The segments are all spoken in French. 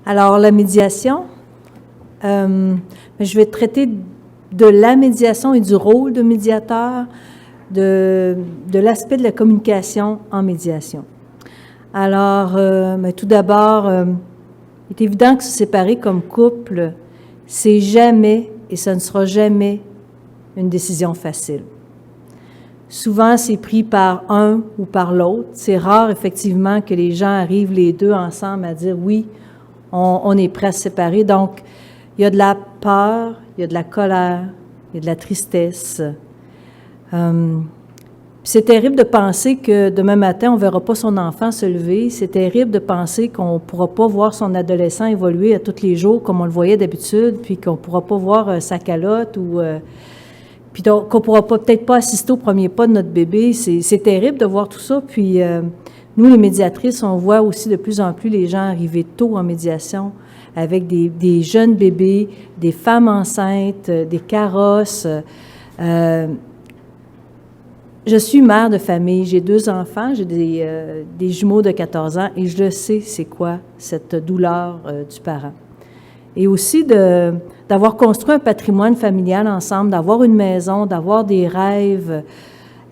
Alors, la médiation, je vais traiter de la médiation et du rôle de médiateur, de l'aspect de la communication en médiation. Alors, tout d'abord, il est évident que se séparer comme couple, c'est jamais et ce ne sera jamais une décision facile. Souvent, c'est pris par un ou par l'autre. C'est rare, effectivement, que les gens arrivent les deux ensemble à dire « oui, on est prêt à se séparer ». Donc, il y a de la peur, il y a de la colère, il y a de la tristesse. C'est terrible de penser que demain matin, on ne verra pas son enfant se lever. C'est terrible de penser qu'on ne pourra pas voir son adolescent évoluer à tous les jours comme on le voyait d'habitude, puis qu'on ne pourra pas voir sa calotte ou... puis qu'on ne pourra peut-être pas assister au premier pas de notre bébé. C'est terrible de voir tout ça. Puis nous, les médiatrices, on voit aussi de plus en plus les gens arriver tôt en médiation avec des jeunes bébés, des femmes enceintes, des carrosses. Je suis mère de famille, j'ai 2 enfants, j'ai des jumeaux de 14 ans et je le sais c'est quoi cette douleur du parent. Et aussi d'avoir construit un patrimoine familial ensemble, d'avoir une maison, d'avoir des rêves.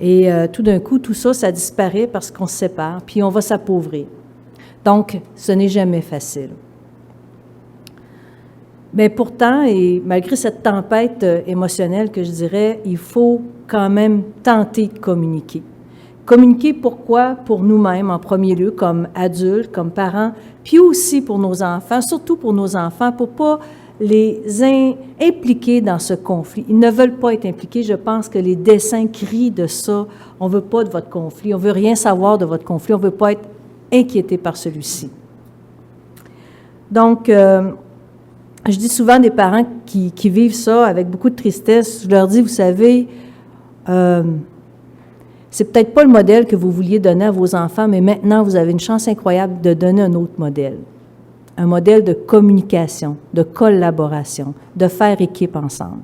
Et tout d'un coup, tout ça, ça disparaît parce qu'on se sépare, puis on va s'appauvrir. Donc, ce n'est jamais facile. Mais pourtant, et malgré cette tempête émotionnelle que je dirais, il faut quand même tenter de communiquer. Communiquer pourquoi? Pour nous-mêmes en premier lieu, comme adultes, comme parents, puis aussi pour nos enfants, surtout pour nos enfants, pour pas les impliquer dans ce conflit. Ils ne veulent pas être impliqués. Je pense que les dessins crient de ça. On ne veut pas de votre conflit. On ne veut rien savoir de votre conflit. On ne veut pas être inquiété par celui-ci. Donc, je dis souvent des parents qui vivent ça avec beaucoup de tristesse, je leur dis, vous savez, c'est peut-être pas le modèle que vous vouliez donner à vos enfants, mais maintenant, vous avez une chance incroyable de donner un autre modèle. Un modèle de communication, de collaboration, de faire équipe ensemble.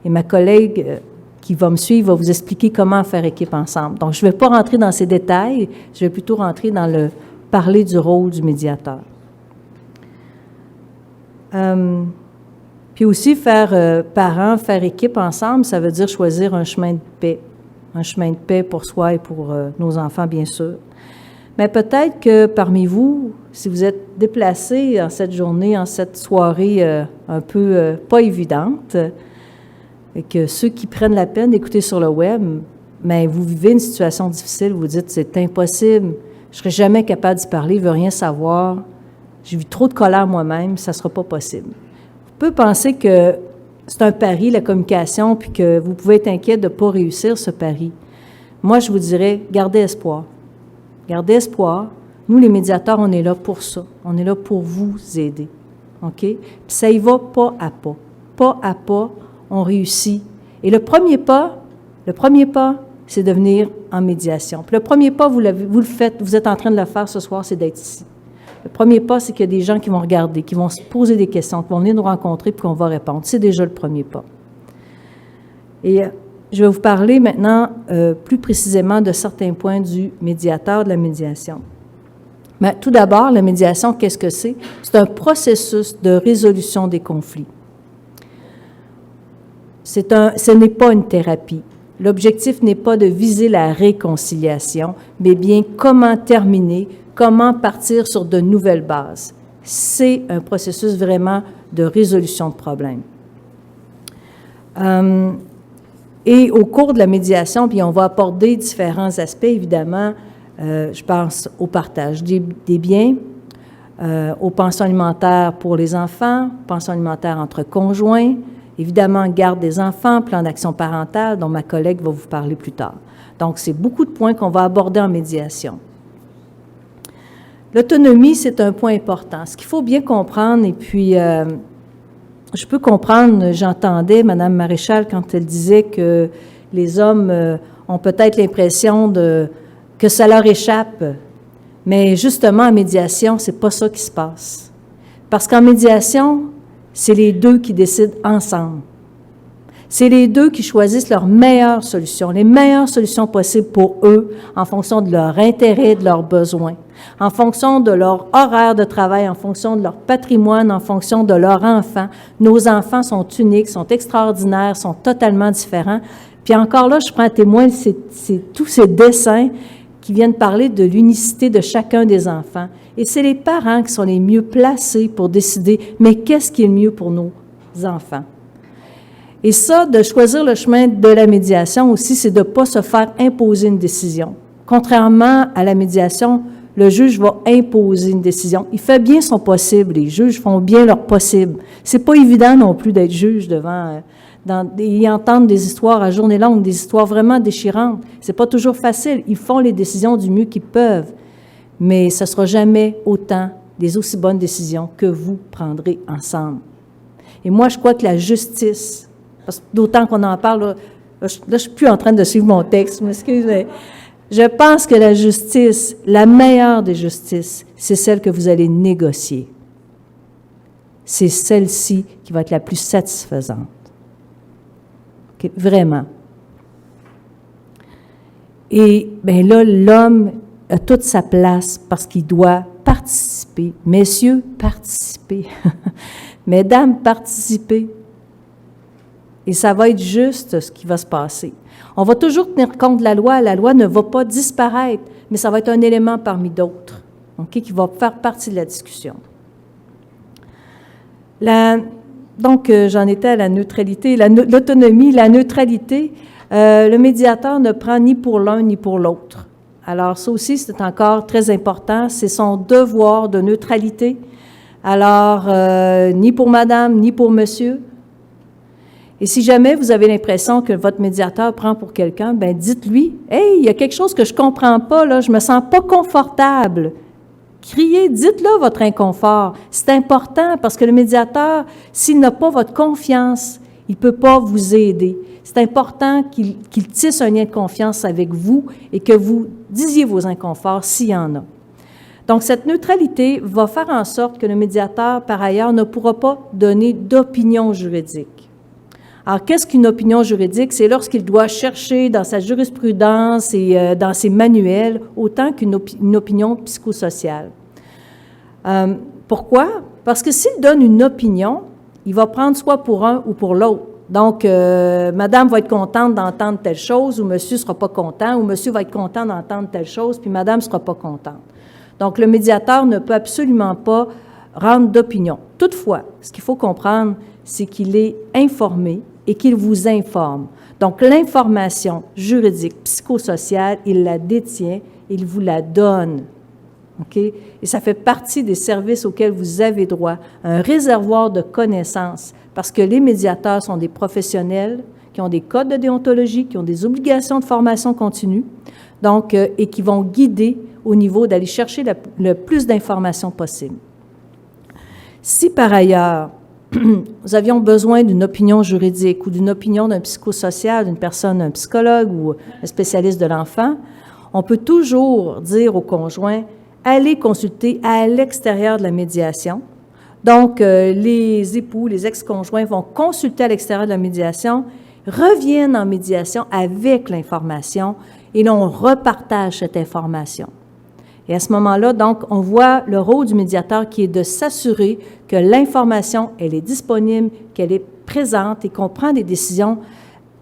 Et ma collègue qui va me suivre va vous expliquer comment faire équipe ensemble. Donc, je ne vais pas rentrer dans ces détails, je vais plutôt rentrer dans parler du rôle du médiateur. Puis aussi, parents, faire équipe ensemble, ça veut dire choisir un chemin de paix. Un chemin de paix pour soi et pour nos enfants, bien sûr. Mais peut-être que parmi vous, si vous êtes déplacés en cette journée, en cette soirée un peu pas évidente, et que ceux qui prennent la peine d'écouter sur le web, mais vous vivez une situation difficile, vous dites, c'est impossible, je ne serai jamais capable d'y parler, je ne veux rien savoir, j'ai vu trop de colère moi-même, ça ne sera pas possible. Vous pouvez penser que c'est un pari, la communication, puis que vous pouvez être inquiet de ne pas réussir ce pari. Moi, je vous dirais, gardez espoir. Gardez espoir. Nous, les médiateurs, on est là pour ça. On est là pour vous aider. OK? Puis ça y va pas à pas. Pas à pas, on réussit. Et le premier pas, c'est de venir en médiation. Puis le premier pas, vous le faites, vous êtes en train de le faire ce soir, c'est d'être ici. Le premier pas, c'est qu'il y a des gens qui vont regarder, qui vont se poser des questions, qui vont venir nous rencontrer puis qu'on va répondre. C'est déjà le premier pas. Et je vais vous parler maintenant plus précisément de certains points du médiateur, de la médiation. Mais tout d'abord, la médiation, qu'est-ce que c'est? C'est un processus de résolution des conflits. Ce n'est pas une thérapie. L'objectif n'est pas de viser la réconciliation, mais bien comment terminer, comment partir sur de nouvelles bases. C'est un processus vraiment de résolution de problèmes. Et au cours de la médiation, puis on va aborder différents aspects, évidemment, je pense au partage des biens, aux pensions alimentaires pour les enfants, pensions alimentaires entre conjoints, évidemment, garde des enfants, plan d'action parentale, dont ma collègue va vous parler plus tard. Donc, c'est beaucoup de points qu'on va aborder en médiation. L'autonomie, c'est un point important. Ce qu'il faut bien comprendre, et puis je peux comprendre, j'entendais Mme Maréchal quand elle disait que les hommes ont peut-être l'impression que ça leur échappe, mais justement, en médiation, c'est pas ça qui se passe. Parce qu'en médiation, c'est les deux qui décident ensemble. C'est les deux qui choisissent leurs meilleures solutions, les meilleures solutions possibles pour eux en fonction de leurs intérêts, de leurs besoins. En fonction de leur horaire de travail, en fonction de leur patrimoine, en fonction de leurs enfants. Nos enfants sont uniques, sont extraordinaires, sont totalement différents. Puis encore là, je prends à témoin tous ces dessins qui viennent parler de l'unicité de chacun des enfants. Et c'est les parents qui sont les mieux placés pour décider, mais qu'est-ce qui est le mieux pour nos enfants? Et ça, de choisir le chemin de la médiation aussi, c'est de ne pas se faire imposer une décision. Contrairement à la médiation, le juge va imposer une décision. Il fait bien son possible. Les juges font bien leur possible. C'est pas évident non plus d'être juge devant, et entendre des histoires à journée longue, des histoires vraiment déchirantes. C'est pas toujours facile. Ils font les décisions du mieux qu'ils peuvent. Mais ce sera jamais autant des aussi bonnes décisions que vous prendrez ensemble. Et moi, je crois que la justice, d'autant qu'on en parle, là, je suis plus en train de suivre mon texte, m'excusez. Je pense que la justice, la meilleure des justices, c'est celle que vous allez négocier. C'est celle-ci qui va être la plus satisfaisante. Okay? Vraiment. Et bien là, l'homme a toute sa place parce qu'il doit participer. Messieurs, participez. Mesdames, participez. Et ça va être juste ce qui va se passer. On va toujours tenir compte de la loi. La loi ne va pas disparaître, mais ça va être un élément parmi d'autres, okay, qui va faire partie de la discussion. Donc, j'en étais à la neutralité, l'autonomie, la neutralité. Le médiateur ne prend ni pour l'un ni pour l'autre. Alors, ça aussi, c'est encore très important. C'est son devoir de neutralité. Alors, ni pour madame, ni pour monsieur. Et si jamais vous avez l'impression que votre médiateur prend pour quelqu'un, bien, dites-lui, « Hey, il y a quelque chose que je ne comprends pas, là, je ne me sens pas confortable. » Criez, dites-le votre inconfort. C'est important parce que le médiateur, s'il n'a pas votre confiance, il ne peut pas vous aider. C'est important qu'il tisse un lien de confiance avec vous et que vous disiez vos inconforts s'il y en a. Donc, cette neutralité va faire en sorte que le médiateur, par ailleurs, ne pourra pas donner d'opinion juridique. Alors, qu'est-ce qu'une opinion juridique? C'est lorsqu'il doit chercher dans sa jurisprudence et dans ses manuels autant qu'une opinion psychosociale. Pourquoi? Parce que s'il donne une opinion, il va prendre soit pour un ou pour l'autre. Donc, madame va être contente d'entendre telle chose ou monsieur ne sera pas content, ou monsieur va être content d'entendre telle chose, puis madame ne sera pas contente. Donc, le médiateur ne peut absolument pas rendre d'opinion. Toutefois, ce qu'il faut comprendre, c'est qu'il est informé et qu'il vous informe. Donc, l'information juridique, psychosociale, il la détient, il vous la donne. OK? Et ça fait partie des services auxquels vous avez droit, un réservoir de connaissances, parce que les médiateurs sont des professionnels qui ont des codes de déontologie, qui ont des obligations de formation continue, donc, et qui vont guider au niveau d'aller chercher le plus d'informations possible. Si par ailleurs, nous avions besoin d'une opinion juridique ou d'une opinion d'un psychosocial, d'une personne, un psychologue ou un spécialiste de l'enfant, on peut toujours dire au conjoint, allez consulter à l'extérieur de la médiation. Donc, les époux, les ex-conjoints vont consulter à l'extérieur de la médiation, reviennent en médiation avec l'information et là, on repartage cette information. Et à ce moment-là, donc, on voit le rôle du médiateur qui est de s'assurer que l'information, elle est disponible, qu'elle est présente et qu'on prend des décisions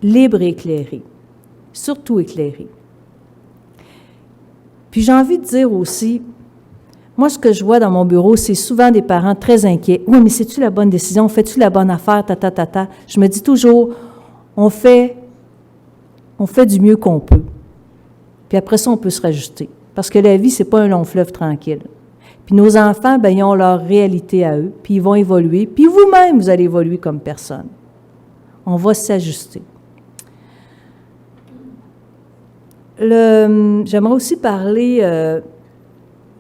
libres et éclairées, surtout éclairées. Puis j'ai envie de dire aussi, moi, ce que je vois dans mon bureau, c'est souvent des parents très inquiets. « Oui, mais c'est-tu la bonne décision? Fais-tu la bonne affaire? Ta. » Je me dis toujours, on fait du mieux qu'on peut. Puis après ça, on peut se rajuster. Parce que la vie, c'est pas un long fleuve tranquille. Puis nos enfants, bien, ils ont leur réalité à eux, puis ils vont évoluer, puis vous-même, vous allez évoluer comme personne. On va s'ajuster. J'aimerais aussi parler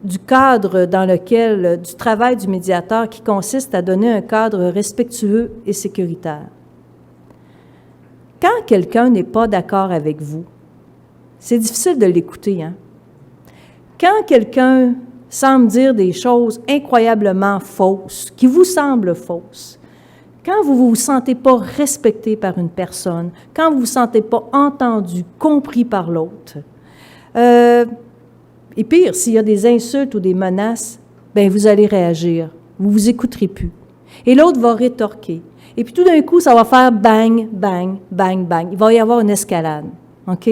du cadre dans lequel, du travail du médiateur qui consiste à donner un cadre respectueux et sécuritaire. Quand quelqu'un n'est pas d'accord avec vous, c'est difficile de l'écouter, hein? Quand quelqu'un semble dire des choses incroyablement fausses, qui vous semblent fausses, quand vous ne vous sentez pas respecté par une personne, quand vous ne vous sentez pas entendu, compris par l'autre, Et pire, s'il y a des insultes ou des menaces, bien, vous allez réagir. Vous ne vous écouterez plus. Et l'autre va rétorquer. Et puis tout d'un coup, ça va faire bang, bang, bang, bang. Il va y avoir une escalade. OK?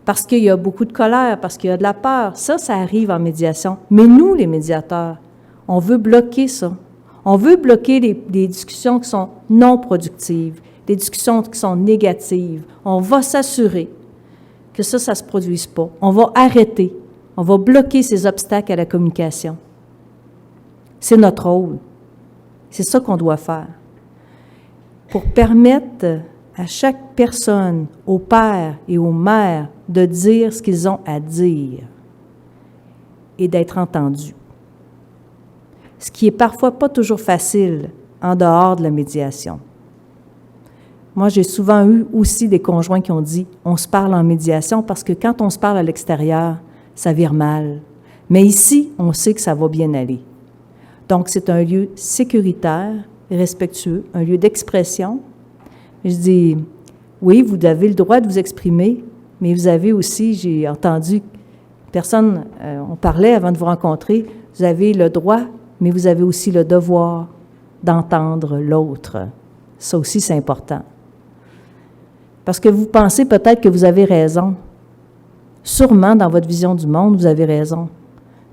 Parce qu'il y a beaucoup de colère, parce qu'il y a de la peur. Ça arrive en médiation. Mais nous, les médiateurs, on veut bloquer ça. On veut bloquer les discussions qui sont non productives, des discussions qui sont négatives. On va s'assurer que ça ne se produise pas. On va arrêter. On va bloquer ces obstacles à la communication. C'est notre rôle. C'est ça qu'on doit faire. Pour permettre à chaque personne, aux pères et aux mères, de dire ce qu'ils ont à dire et d'être entendus. Ce qui est parfois pas toujours facile en dehors de la médiation. Moi, j'ai souvent eu aussi des conjoints qui ont dit « on se parle en médiation » parce que quand on se parle à l'extérieur, ça vire mal. Mais ici, on sait que ça va bien aller. Donc, c'est un lieu sécuritaire, respectueux, un lieu d'expression. Je dis « oui, vous avez le droit de vous exprimer, mais vous avez aussi, j'ai entendu, personne, on parlait avant de vous rencontrer, vous avez le droit, mais vous avez aussi le devoir d'entendre l'autre. » Ça aussi, c'est important. Parce que vous pensez peut-être que vous avez raison. Sûrement, dans votre vision du monde, vous avez raison.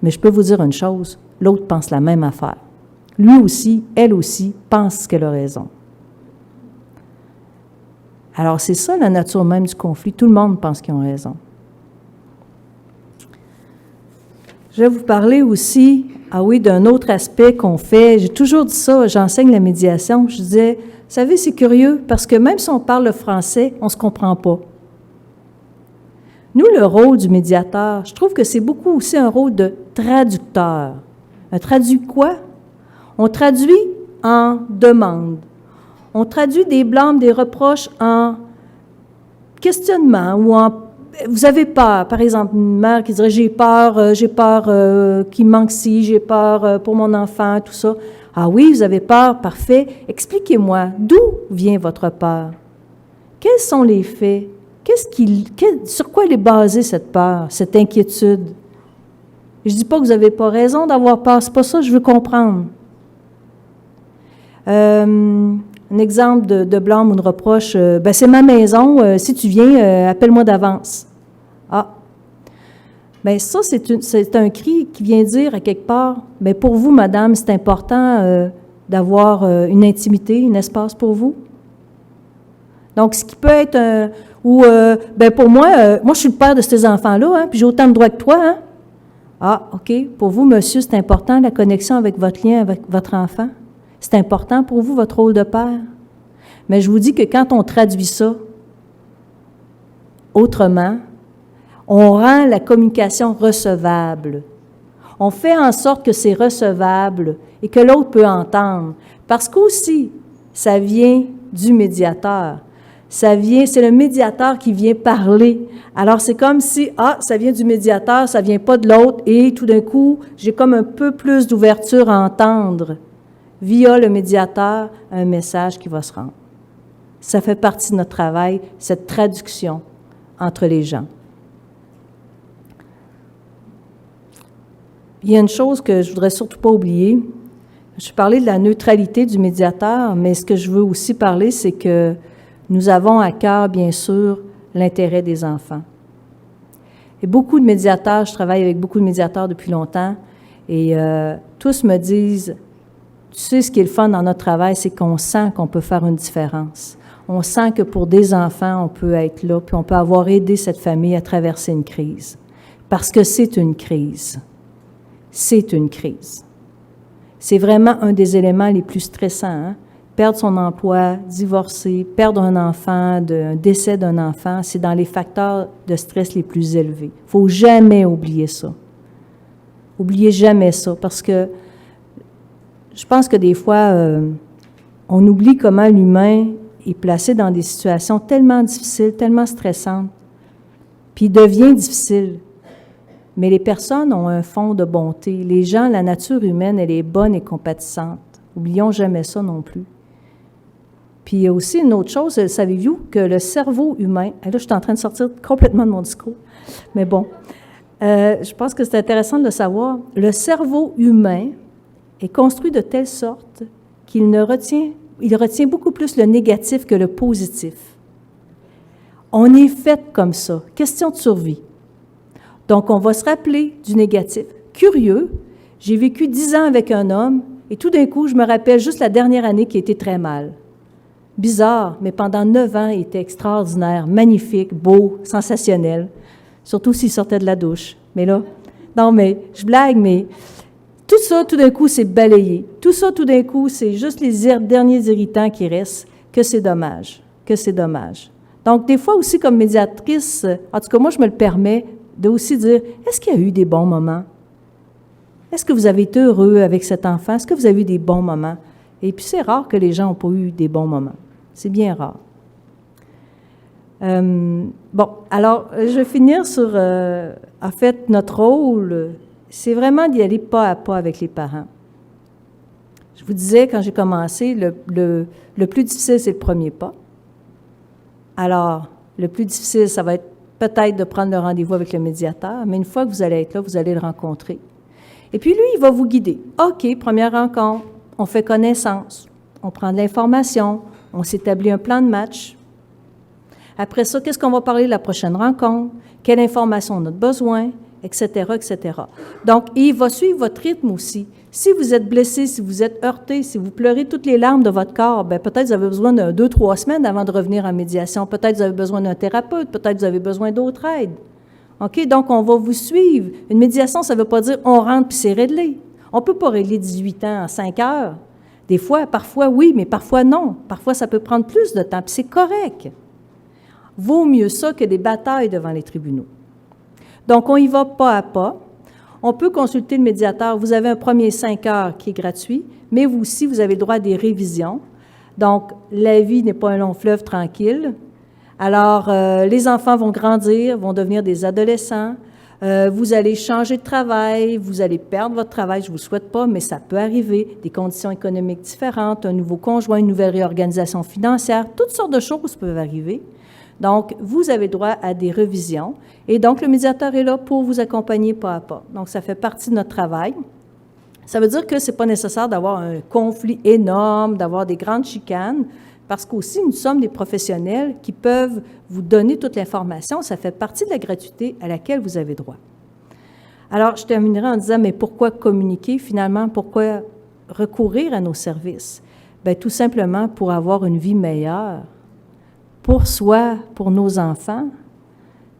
Mais je peux vous dire une chose, l'autre pense la même affaire. Lui aussi, elle aussi, pense qu'elle a raison. Alors, c'est ça la nature même du conflit. Tout le monde pense qu'ils ont raison. Je vais vous parler aussi, d'un autre aspect qu'on fait. J'ai toujours dit ça, j'enseigne la médiation. Je disais, vous savez, c'est curieux, parce que même si on parle le français, on ne se comprend pas. Nous, le rôle du médiateur, je trouve que c'est beaucoup aussi un rôle de traducteur. On traduit quoi? On traduit en demande. On traduit des blâmes, des reproches en questionnement ou en « vous avez peur ». Par exemple, une mère qui dirait « j'ai peur qu'il manque ci, j'ai peur pour mon enfant », tout ça. « Ah oui, vous avez peur, parfait. Expliquez-moi, d'où vient votre peur? Quels sont les faits? Sur quoi elle est basée cette peur, cette inquiétude? » Je ne dis pas que vous n'avez pas raison d'avoir peur, c'est pas ça que je veux comprendre. Un exemple de blâme ou de reproche, « c'est ma maison, si tu viens, appelle-moi d'avance. » Ah, bien ça, c'est un cri qui vient dire à quelque part, « Bien pour vous, madame, c'est important d'avoir une intimité, un espace pour vous. » Donc, ce qui peut être pour moi, je suis le père de ces enfants-là, hein, puis j'ai autant de droits que toi, hein? Ah, OK, pour vous, monsieur, c'est important, la connexion avec votre lien avec votre enfant. C'est important pour vous, votre rôle de père. Mais je vous dis que quand on traduit ça autrement, on rend la communication recevable. On fait en sorte que c'est recevable et que l'autre peut entendre. Parce qu'aussi, ça vient du médiateur. C'est le médiateur qui vient parler. Alors, c'est comme si, ça vient du médiateur, ça vient pas de l'autre, et tout d'un coup, j'ai comme un peu plus d'ouverture à entendre, via le médiateur, un message qui va se rendre. Ça fait partie de notre travail, cette traduction entre les gens. Il y a une chose que je voudrais surtout pas oublier. Je parlais de la neutralité du médiateur, mais ce que je veux aussi parler, c'est que nous avons à cœur, bien sûr, l'intérêt des enfants. Et beaucoup de médiateurs, je travaille avec beaucoup de médiateurs depuis longtemps, et tous me disent, tu sais, ce qui est le fun dans notre travail, c'est qu'on sent qu'on peut faire une différence. On sent que pour des enfants, on peut être là, puis on peut avoir aidé cette famille à traverser une crise. Parce que c'est une crise. C'est une crise. C'est vraiment un des éléments les plus stressants, hein? Perdre son emploi, divorcer, perdre un enfant, un décès d'un enfant, c'est dans les facteurs de stress les plus élevés. Il ne faut jamais oublier ça. Oubliez jamais ça, parce que je pense que des fois, on oublie comment l'humain est placé dans des situations tellement difficiles, tellement stressantes, puis il devient difficile. Mais les personnes ont un fond de bonté. Les gens, la nature humaine, elle est bonne et compatissante. Oublions jamais ça non plus. Puis il y a aussi une autre chose, savez-vous que le cerveau humain, et là je suis en train de sortir complètement de mon discours, mais bon, Je pense que c'est intéressant de le savoir. Le cerveau humain est construit de telle sorte qu'il retient beaucoup plus le négatif que le positif. On est fait comme ça, question de survie. Donc, on va se rappeler du négatif. Curieux, j'ai vécu 10 ans avec un homme et tout d'un coup, je me rappelle juste la dernière année qui a été très mal. Bizarre, mais pendant 9 ans, il était extraordinaire, magnifique, beau, sensationnel, surtout s'il sortait de la douche. Mais là, non, mais je blague, mais tout ça, tout d'un coup, c'est balayé. Tout ça, tout d'un coup, c'est juste les derniers irritants qui restent, que c'est dommage, que c'est dommage. Donc, des fois aussi, comme médiatrice, en tout cas, moi, je me le permets de aussi dire, est-ce qu'il y a eu des bons moments? Est-ce que vous avez été heureux avec cet enfant? Est-ce que vous avez eu des bons moments? Et puis, c'est rare que les gens n'ont pas eu des bons moments. C'est bien rare. Bon, alors, je vais finir sur, en fait, notre rôle, c'est vraiment d'y aller pas à pas avec les parents. Je vous disais, quand j'ai commencé, le plus difficile, c'est le premier pas. Alors, le plus difficile, ça va être peut-être de prendre le rendez-vous avec le médiateur, mais une fois que vous allez être là, vous allez le rencontrer. Et puis, lui, il va vous guider. OK, première rencontre, on fait connaissance, on prend de l'information, on s'établit un plan de match. Après ça, qu'est-ce qu'on va parler de la prochaine rencontre? Quelle information on a besoin? Etc., etc. Donc, il va suivre votre rythme aussi. Si vous êtes blessé, si vous êtes heurté, si vous pleurez toutes les larmes de votre corps, bien, peut-être vous avez besoin de 2-3 semaines avant de revenir en médiation. Peut-être vous avez besoin d'un thérapeute, peut-être vous avez besoin d'autre aide. OK? Donc, on va vous suivre. Une médiation, ça ne veut pas dire on rentre puis c'est réglé. On ne peut pas régler 18 ans en 5 heures. Des fois, parfois oui, mais parfois non. Parfois, ça peut prendre plus de temps, puis c'est correct. Vaut mieux ça que des batailles devant les tribunaux. Donc, on y va pas à pas. On peut consulter le médiateur. Vous avez un premier 5 heures qui est gratuit, mais vous aussi, vous avez le droit à des révisions. Donc, la vie n'est pas un long fleuve tranquille. Alors, les enfants vont grandir, vont devenir des adolescents. Vous allez changer de travail, vous allez perdre votre travail, je ne vous le souhaite pas, mais ça peut arriver. Des conditions économiques différentes, un nouveau conjoint, une nouvelle réorganisation financière, toutes sortes de choses peuvent arriver. Donc, vous avez droit à des revisions. Et donc, le médiateur est là pour vous accompagner pas à pas. Donc, ça fait partie de notre travail. Ça veut dire que ce n'est pas nécessaire d'avoir un conflit énorme, d'avoir des grandes chicanes, parce qu'aussi, nous sommes des professionnels qui peuvent vous donner toute l'information. Ça fait partie de la gratuité à laquelle vous avez droit. Alors, je terminerai en disant, mais pourquoi communiquer finalement? Pourquoi recourir à nos services? Bien, tout simplement pour avoir une vie meilleure. Pour soi, pour nos enfants.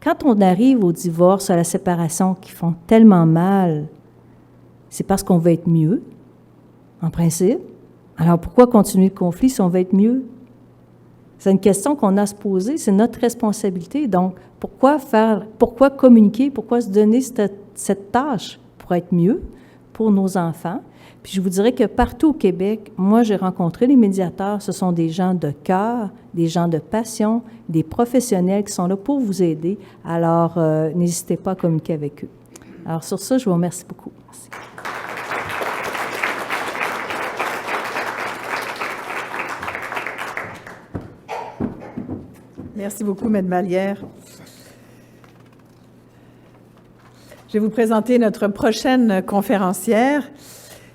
Quand on arrive au divorce, à la séparation qui font tellement mal, c'est parce qu'on veut être mieux, en principe. Alors, pourquoi continuer le conflit si on veut être mieux? C'est une question qu'on a à se poser, c'est notre responsabilité. Donc, pourquoi communiquer, pourquoi se donner cette tâche pour être mieux pour nos enfants? Puis je vous dirais que partout au Québec, moi, j'ai rencontré les médiateurs. Ce sont des gens de cœur, des gens de passion, des professionnels qui sont là pour vous aider. Alors, n'hésitez pas à communiquer avec eux. Alors, sur ça, je vous remercie beaucoup. Merci. Merci beaucoup, Mme Vallière. Je vais vous présenter notre prochaine conférencière,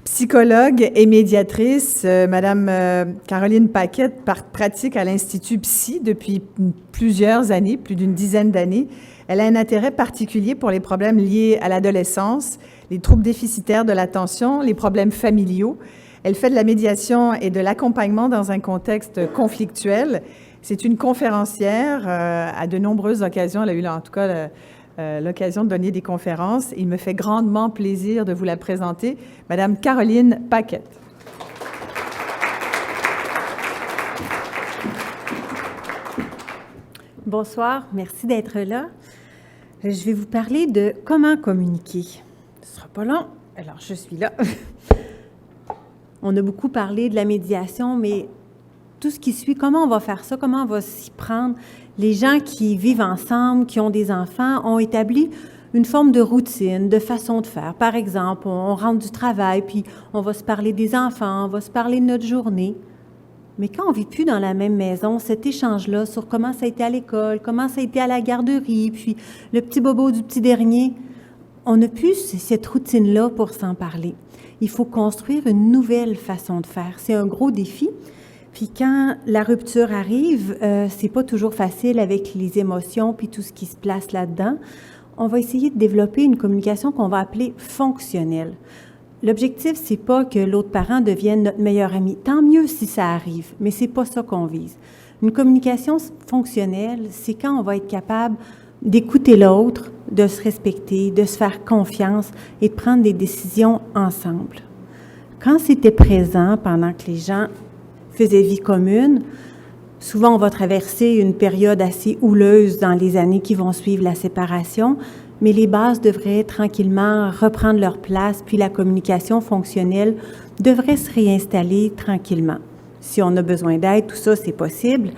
psychologue et médiatrice, Mme Caroline Paquette, pratique à l'Institut Psy depuis plusieurs années, plus d'une dizaine d'années. Elle a un intérêt particulier pour les problèmes liés à l'adolescence, les troubles déficitaires de l'attention, les problèmes familiaux. Elle fait de la médiation et de l'accompagnement dans un contexte conflictuel. C'est une conférencière. À de nombreuses occasions, elle a eu en tout cas l'occasion de donner des conférences. Il me fait grandement plaisir de vous la présenter, Madame Caroline Paquette. Bonsoir, merci d'être là. Je vais vous parler de comment communiquer. Ce ne sera pas long, alors je suis là. On a beaucoup parlé de la médiation, mais tout ce qui suit, comment on va faire ça, comment on va s'y prendre. Les gens qui vivent ensemble, qui ont des enfants, ont établi une forme de routine, de façon de faire. Par exemple, on rentre du travail, puis on va se parler des enfants, on va se parler de notre journée. Mais quand on ne vit plus dans la même maison, cet échange-là sur comment ça a été à l'école, comment ça a été à la garderie, puis le petit bobo du petit dernier, on n'a plus cette routine-là pour s'en parler. Il faut construire une nouvelle façon de faire. C'est un gros défi. Puis quand la rupture arrive, c'est pas toujours facile avec les émotions puis tout ce qui se place là-dedans. On va essayer de développer une communication qu'on va appeler fonctionnelle. L'objectif, c'est pas que l'autre parent devienne notre meilleur ami. Tant mieux si ça arrive, mais c'est pas ça qu'on vise. Une communication fonctionnelle, c'est quand on va être capable d'écouter l'autre, de se respecter, de se faire confiance et de prendre des décisions ensemble. Quand c'était présent pendant que les gens faisaient vie commune, souvent on va traverser une période assez houleuse dans les années qui vont suivre la séparation, mais les bases devraient tranquillement reprendre leur place, puis la communication fonctionnelle devrait se réinstaller tranquillement. Si on a besoin d'aide, tout ça, c'est possible.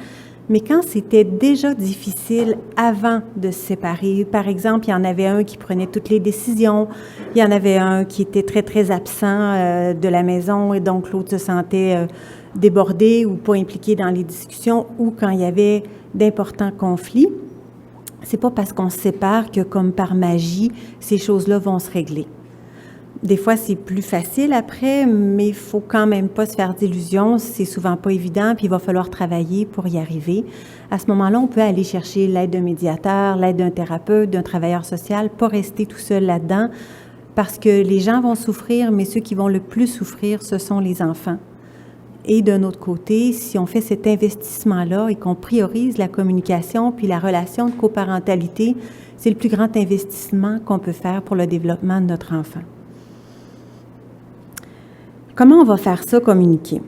Mais quand c'était déjà difficile avant de se séparer, par exemple, il y en avait un qui prenait toutes les décisions, il y en avait un qui était très, très absent de la maison et donc l'autre se sentait débordé ou pas impliqué dans les discussions, ou quand il y avait d'importants conflits, c'est pas parce qu'on se sépare que, comme par magie, ces choses-là vont se régler. Des fois, c'est plus facile après, mais il faut quand même pas se faire d'illusions. C'est souvent pas évident, puis il va falloir travailler pour y arriver. À ce moment-là, on peut aller chercher l'aide d'un médiateur, l'aide d'un thérapeute, d'un travailleur social, pas rester tout seul là-dedans, parce que les gens vont souffrir, mais ceux qui vont le plus souffrir, ce sont les enfants. Et d'un autre côté, si on fait cet investissement-là et qu'on priorise la communication puis la relation de coparentalité, c'est le plus grand investissement qu'on peut faire pour le développement de notre enfant. Comment on va faire ça, communiquer?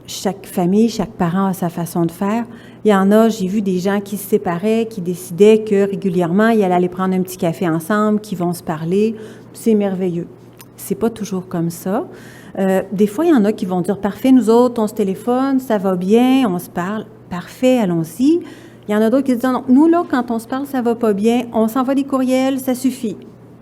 Chaque famille, chaque parent a sa façon de faire. Il y en a, j'ai vu des gens qui se séparaient, qui décidaient que régulièrement, ils allaient aller prendre un petit café ensemble, qu'ils vont se parler. C'est merveilleux. C'est pas toujours comme ça. Des fois, il y en a qui vont dire « Parfait, nous autres, on se téléphone, ça va bien, on se parle. Parfait, allons-y. » Il y en a d'autres qui disent « Non, nous, là, quand on se parle, ça va pas bien. On s'envoie des courriels, ça suffit. »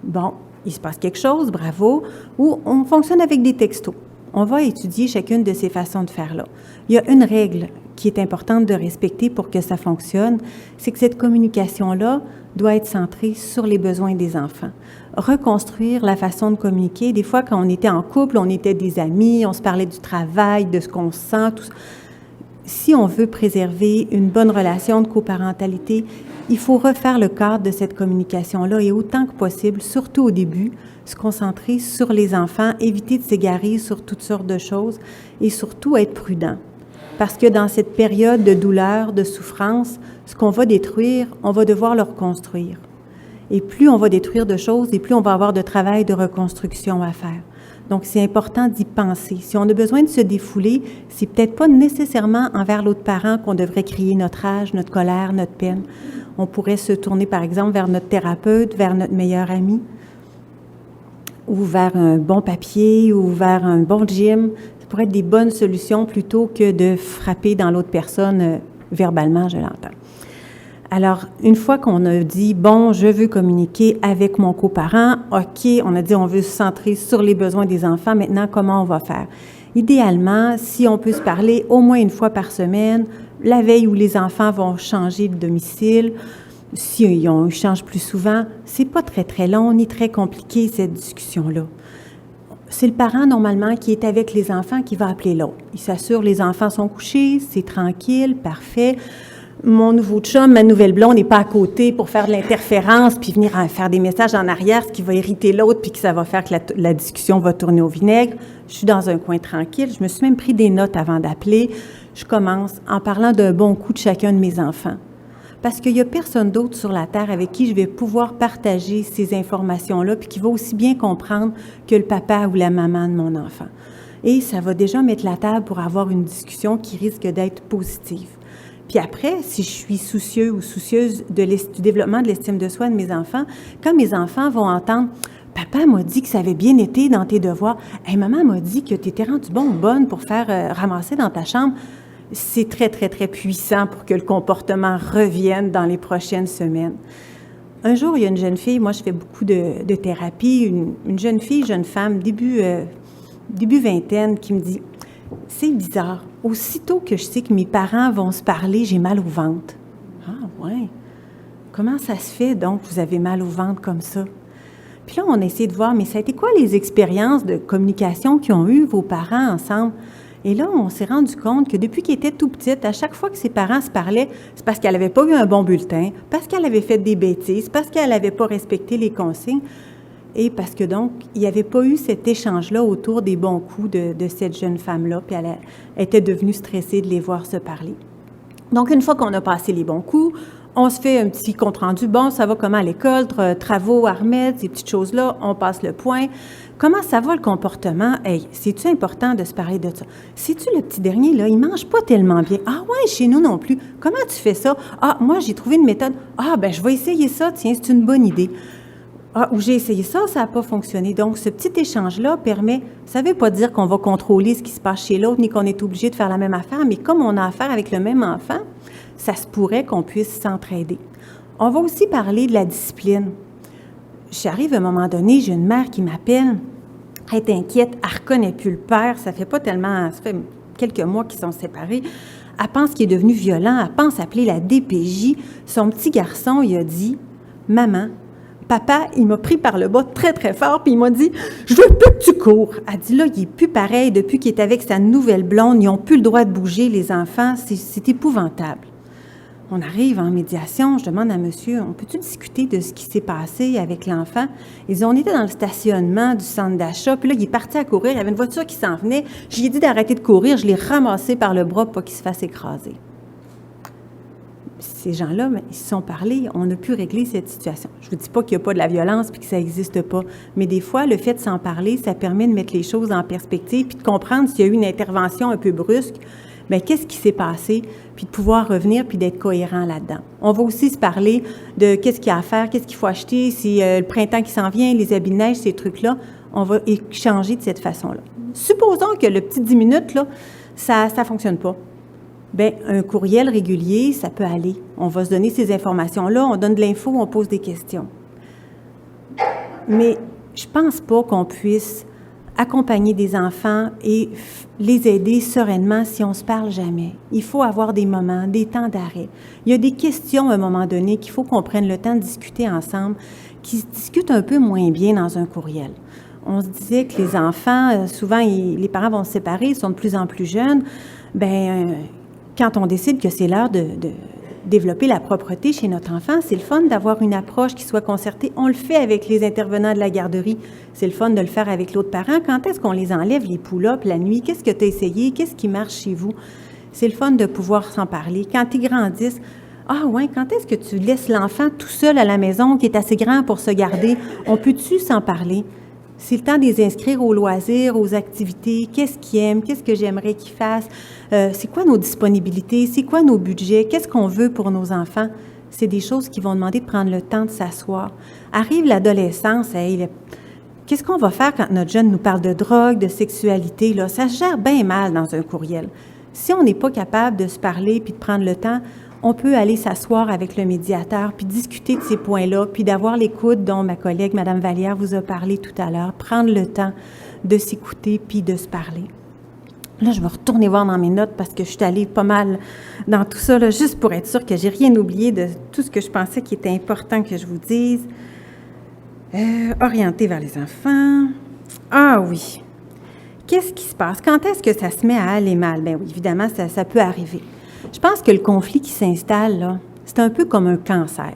Bon, il se passe quelque chose, bravo. Ou on fonctionne avec des textos. On va étudier chacune de ces façons de faire-là. Il y a une règle qui est importante de respecter pour que ça fonctionne, c'est que cette communication-là doit être centrée sur les besoins des enfants. Reconstruire la façon de communiquer. Des fois, quand on était en couple, on était des amis, on se parlait du travail, de ce qu'on sent, tout ça. Si on veut préserver une bonne relation de coparentalité, il faut refaire le cadre de cette communication-là et autant que possible, surtout au début, se concentrer sur les enfants, éviter de s'égarer sur toutes sortes de choses et surtout être prudent. Parce que dans cette période de douleur, de souffrance, ce qu'on va détruire, on va devoir le reconstruire. Et plus on va détruire de choses, et plus on va avoir de travail de reconstruction à faire. Donc, c'est important d'y penser. Si on a besoin de se défouler, c'est peut-être pas nécessairement envers l'autre parent qu'on devrait crier notre rage, notre colère, notre peine. On pourrait se tourner, par exemple, vers notre thérapeute, vers notre meilleur ami, ou vers un bon papier, ou vers un bon gym. Ça pourrait être des bonnes solutions plutôt que de frapper dans l'autre personne verbalement, je l'entends. Alors, une fois qu'on a dit, bon, je veux communiquer avec mon coparent, OK, on a dit, on veut se centrer sur les besoins des enfants, maintenant, comment on va faire? Idéalement, si on peut se parler au moins une fois par semaine, la veille où les enfants vont changer de domicile, si on change plus souvent, c'est pas très, très long ni très compliqué, cette discussion-là. C'est le parent, normalement, qui est avec les enfants qui va appeler l'autre. Il s'assure que les enfants sont couchés, c'est tranquille, parfait. Mon nouveau chum, ma nouvelle blonde n'est pas à côté pour faire de l'interférence puis venir faire des messages en arrière, ce qui va irriter l'autre puis que ça va faire que la discussion va tourner au vinaigre. Je suis dans un coin tranquille. Je me suis même pris des notes avant d'appeler. Je commence en parlant d'un bon coup de chacun de mes enfants. Parce qu'il n'y a personne d'autre sur la Terre avec qui je vais pouvoir partager ces informations-là puis qui va aussi bien comprendre que le papa ou la maman de mon enfant. Et ça va déjà mettre la table pour avoir une discussion qui risque d'être positive. Puis après, si je suis soucieux ou soucieuse du développement de l'estime de soi de mes enfants, quand mes enfants vont entendre « Papa m'a dit que ça avait bien été dans tes devoirs. Hey, maman m'a dit que tu étais rendu bon ou bonne pour faire ramasser dans ta chambre. » C'est très, très, très puissant pour que le comportement revienne dans les prochaines semaines. Un jour, il y a une jeune fille, moi je fais beaucoup de thérapie, une jeune fille, jeune femme, début vingtaine, qui me dit « C'est bizarre, aussitôt que je sais que mes parents vont se parler, j'ai mal au ventre. » Ah, ouais. Comment ça se fait donc que vous avez mal au ventre comme ça? Puis là, on a essayé de voir, mais ça a été quoi les expériences de communication qu'ils ont eues, vos parents, ensemble? Et là, on s'est rendu compte que depuis qu'elle était tout petite, à chaque fois que ses parents se parlaient, c'est parce qu'elle n'avait pas eu un bon bulletin, parce qu'elle avait fait des bêtises, parce qu'elle n'avait pas respecté les consignes, et parce que donc, il n'y avait pas eu cet échange-là autour des bons coups de cette jeune femme-là, puis elle était devenue stressée de les voir se parler. Donc, une fois qu'on a passé les bons coups, on se fait un petit compte-rendu. Bon, ça va comment à l'école, travaux, armèdes, ces petites choses-là, on passe le point. Comment ça va le comportement? Hey, c'est-tu important de se parler de ça? Sais-tu le petit dernier, là, il mange pas tellement bien. Ah ouais, chez nous non plus. Comment tu fais ça? Ah, moi, j'ai trouvé une méthode. Ah, ben je vais essayer ça, tiens, c'est une bonne idée. Ah, ou j'ai essayé ça, ça n'a pas fonctionné. Donc, ce petit échange-là permet, ça ne veut pas dire qu'on va contrôler ce qui se passe chez l'autre, ni qu'on est obligé de faire la même affaire, mais comme on a affaire avec le même enfant, ça se pourrait qu'on puisse s'entraider. On va aussi parler de la discipline. J'arrive à un moment donné, j'ai une mère qui m'appelle, elle est inquiète, elle ne reconnaît plus le père, ça fait quelques mois qu'ils sont séparés. Elle pense qu'il est devenu violent, elle pense appeler la DPJ. Son petit garçon, il a dit, « Maman, papa, il m'a pris par le bas très, très fort, puis il m'a dit, « Je veux plus que tu cours. » Elle dit, là, il n'est plus pareil depuis qu'il est avec sa nouvelle blonde, ils n'ont plus le droit de bouger, les enfants, c'est épouvantable. On arrive en médiation, je demande à monsieur, on peut-tu discuter de ce qui s'est passé avec l'enfant? On était dans le stationnement du centre d'achat, puis là, il est parti à courir, il y avait une voiture qui s'en venait, je lui ai dit d'arrêter de courir, je l'ai ramassé par le bras pour pas qu'il se fasse écraser. Ces gens-là, ils se sont parlé, on a pu régler cette situation. Je ne vous dis pas qu'il n'y a pas de la violence puis que ça n'existe pas, mais des fois, le fait de s'en parler, ça permet de mettre les choses en perspective puis de comprendre s'il y a eu une intervention un peu brusque, bien, qu'est-ce qui s'est passé, puis de pouvoir revenir puis d'être cohérent là-dedans. On va aussi se parler de qu'est-ce qu'il y a à faire, qu'est-ce qu'il faut acheter, si le printemps qui s'en vient, les habits de neige, ces trucs-là, on va échanger de cette façon-là. Supposons que le petit 10 minutes, là, ça ne fonctionne pas. Bien, un courriel régulier, ça peut aller. On va se donner ces informations-là, on donne de l'info, on pose des questions. Mais je ne pense pas qu'on puisse accompagner des enfants et les aider sereinement si on ne se parle jamais. Il faut avoir des moments, des temps d'arrêt. Il y a des questions à un moment donné qu'il faut qu'on prenne le temps de discuter ensemble, qui se discutent un peu moins bien dans un courriel. On se disait que les enfants, souvent, les parents vont se séparer, ils sont de plus en plus jeunes. Bien, quand on décide que c'est l'heure de développer la propreté chez notre enfant, c'est le fun d'avoir une approche qui soit concertée. On le fait avec les intervenants de la garderie. C'est le fun de le faire avec l'autre parent. Quand est-ce qu'on les enlève, les pull-ups, la nuit? Qu'est-ce que tu as essayé? Qu'est-ce qui marche chez vous? C'est le fun de pouvoir s'en parler. Quand ils grandissent, ah ouais, quand est-ce que tu laisses l'enfant tout seul à la maison qui est assez grand pour se garder? On peut-tu s'en parler? C'est le temps de les inscrire aux loisirs, aux activités. Qu'est-ce qu'ils aiment? Qu'est-ce que j'aimerais qu'ils fassent? C'est quoi nos disponibilités? C'est quoi nos budgets? Qu'est-ce qu'on veut pour nos enfants? C'est des choses qui vont demander de prendre le temps de s'asseoir. Arrive l'adolescence, hey, qu'est-ce qu'on va faire quand notre jeune nous parle de drogue, de sexualité? Là? Ça se gère bien mal dans un courriel. Si on n'est pas capable de se parler puis de prendre le temps, on peut aller s'asseoir avec le médiateur puis discuter de ces points-là, puis d'avoir l'écoute dont ma collègue, Mme Vallière, vous a parlé tout à l'heure, prendre le temps de s'écouter puis de se parler. Là, je vais retourner voir dans mes notes parce que je suis allée pas mal dans tout ça, là, juste pour être sûre que j'ai rien oublié de tout ce que je pensais qui était important que je vous dise. Orienter vers les enfants. Ah oui. Qu'est-ce qui se passe? Quand est-ce que ça se met à aller mal? Bien oui, évidemment, ça peut arriver. Je pense que le conflit qui s'installe, là, c'est un peu comme un cancer.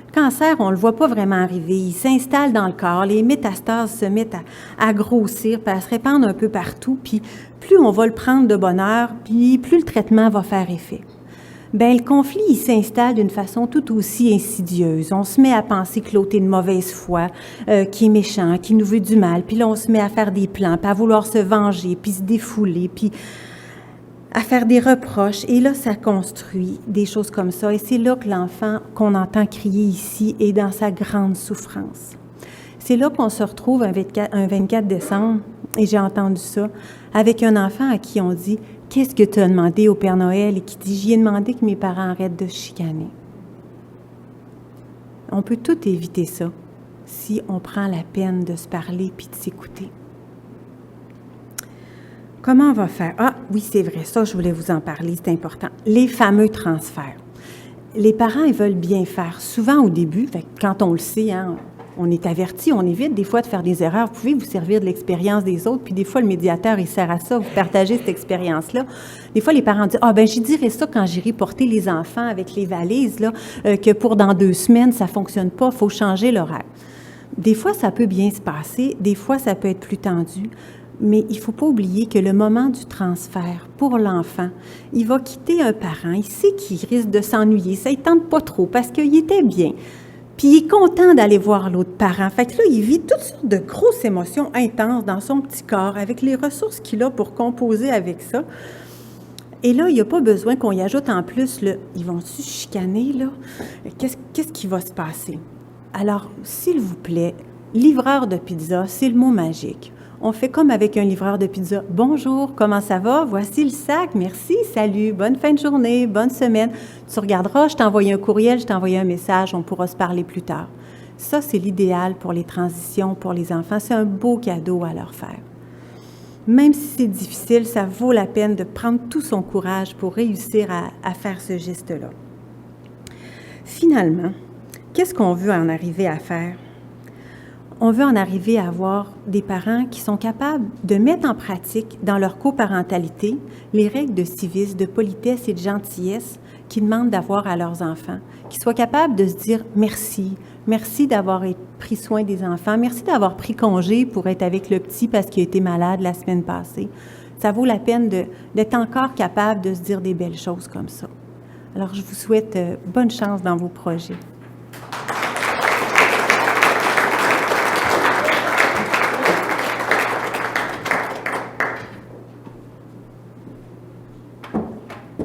Le cancer, on ne le voit pas vraiment arriver. Il s'installe dans le corps, les métastases se mettent à grossir, puis à se répandre un peu partout, puis plus on va le prendre de bonne heure, puis plus le traitement va faire effet. Bien, le conflit, il s'installe d'une façon tout aussi insidieuse. On se met à penser que l'autre est de mauvaise foi, qui est méchant, qui nous veut du mal, puis là, on se met à faire des plans, puis à vouloir se venger, puis se défouler, puis à faire des reproches. Et là, ça construit des choses comme ça. Et c'est là que l'enfant qu'on entend crier ici est dans sa grande souffrance. C'est là qu'on se retrouve un 24 décembre, et j'ai entendu ça, avec un enfant à qui on dit « Qu'est-ce que tu as demandé au Père Noël? » et qui dit « J'y ai demandé que mes parents arrêtent de chicaner. » On peut tout éviter ça si on prend la peine de se parler puis de s'écouter. Comment on va faire? Ah, oui, c'est vrai, ça, je voulais vous en parler, c'est important. Les fameux transferts. Les parents, ils veulent bien faire. Souvent, au début, quand on le sait, hein, on est averti, on évite des fois de faire des erreurs. Vous pouvez vous servir de l'expérience des autres, puis des fois, le médiateur, il sert à ça, vous partagez cette expérience-là. Des fois, les parents disent « Ah, ben j'y dirais ça quand j'irai porter les enfants avec les valises, là, que pour dans 2 semaines, ça fonctionne pas, il faut changer l'horaire. » Des fois, ça peut bien se passer, des fois, ça peut être plus tendu, mais il ne faut pas oublier que le moment du transfert pour l'enfant, il va quitter un parent, il sait qu'il risque de s'ennuyer, ça ne tente pas trop parce qu'il était bien, puis il est content d'aller voir l'autre parent. Fait que là, il vit toutes sortes de grosses émotions intenses dans son petit corps avec les ressources qu'il a pour composer avec ça. Et là, il n'y a pas besoin qu'on y ajoute en plus, là, ils vont-tu chicaner, là? Qu'est-ce qui va se passer? Alors, s'il vous plaît, livreur de pizza, c'est le mot magique. On fait comme avec un livreur de pizza. « Bonjour, comment ça va? Voici le sac. Merci, salut, bonne fin de journée, bonne semaine. Tu regarderas, je t'ai envoyé un courriel, je t'ai envoyé un message, on pourra se parler plus tard. » Ça, c'est l'idéal pour les transitions, pour les enfants. C'est un beau cadeau à leur faire. Même si c'est difficile, ça vaut la peine de prendre tout son courage pour réussir à faire ce geste-là. Finalement, qu'est-ce qu'on veut en arriver à faire? On veut en arriver à avoir des parents qui sont capables de mettre en pratique dans leur coparentalité les règles de civisme, de politesse et de gentillesse qu'ils demandent d'avoir à leurs enfants, qui soient capables de se dire merci, merci d'avoir pris soin des enfants, merci d'avoir pris congé pour être avec le petit parce qu'il a été malade la semaine passée. Ça vaut la peine d'être encore capable de se dire des belles choses comme ça. Alors, je vous souhaite bonne chance dans vos projets.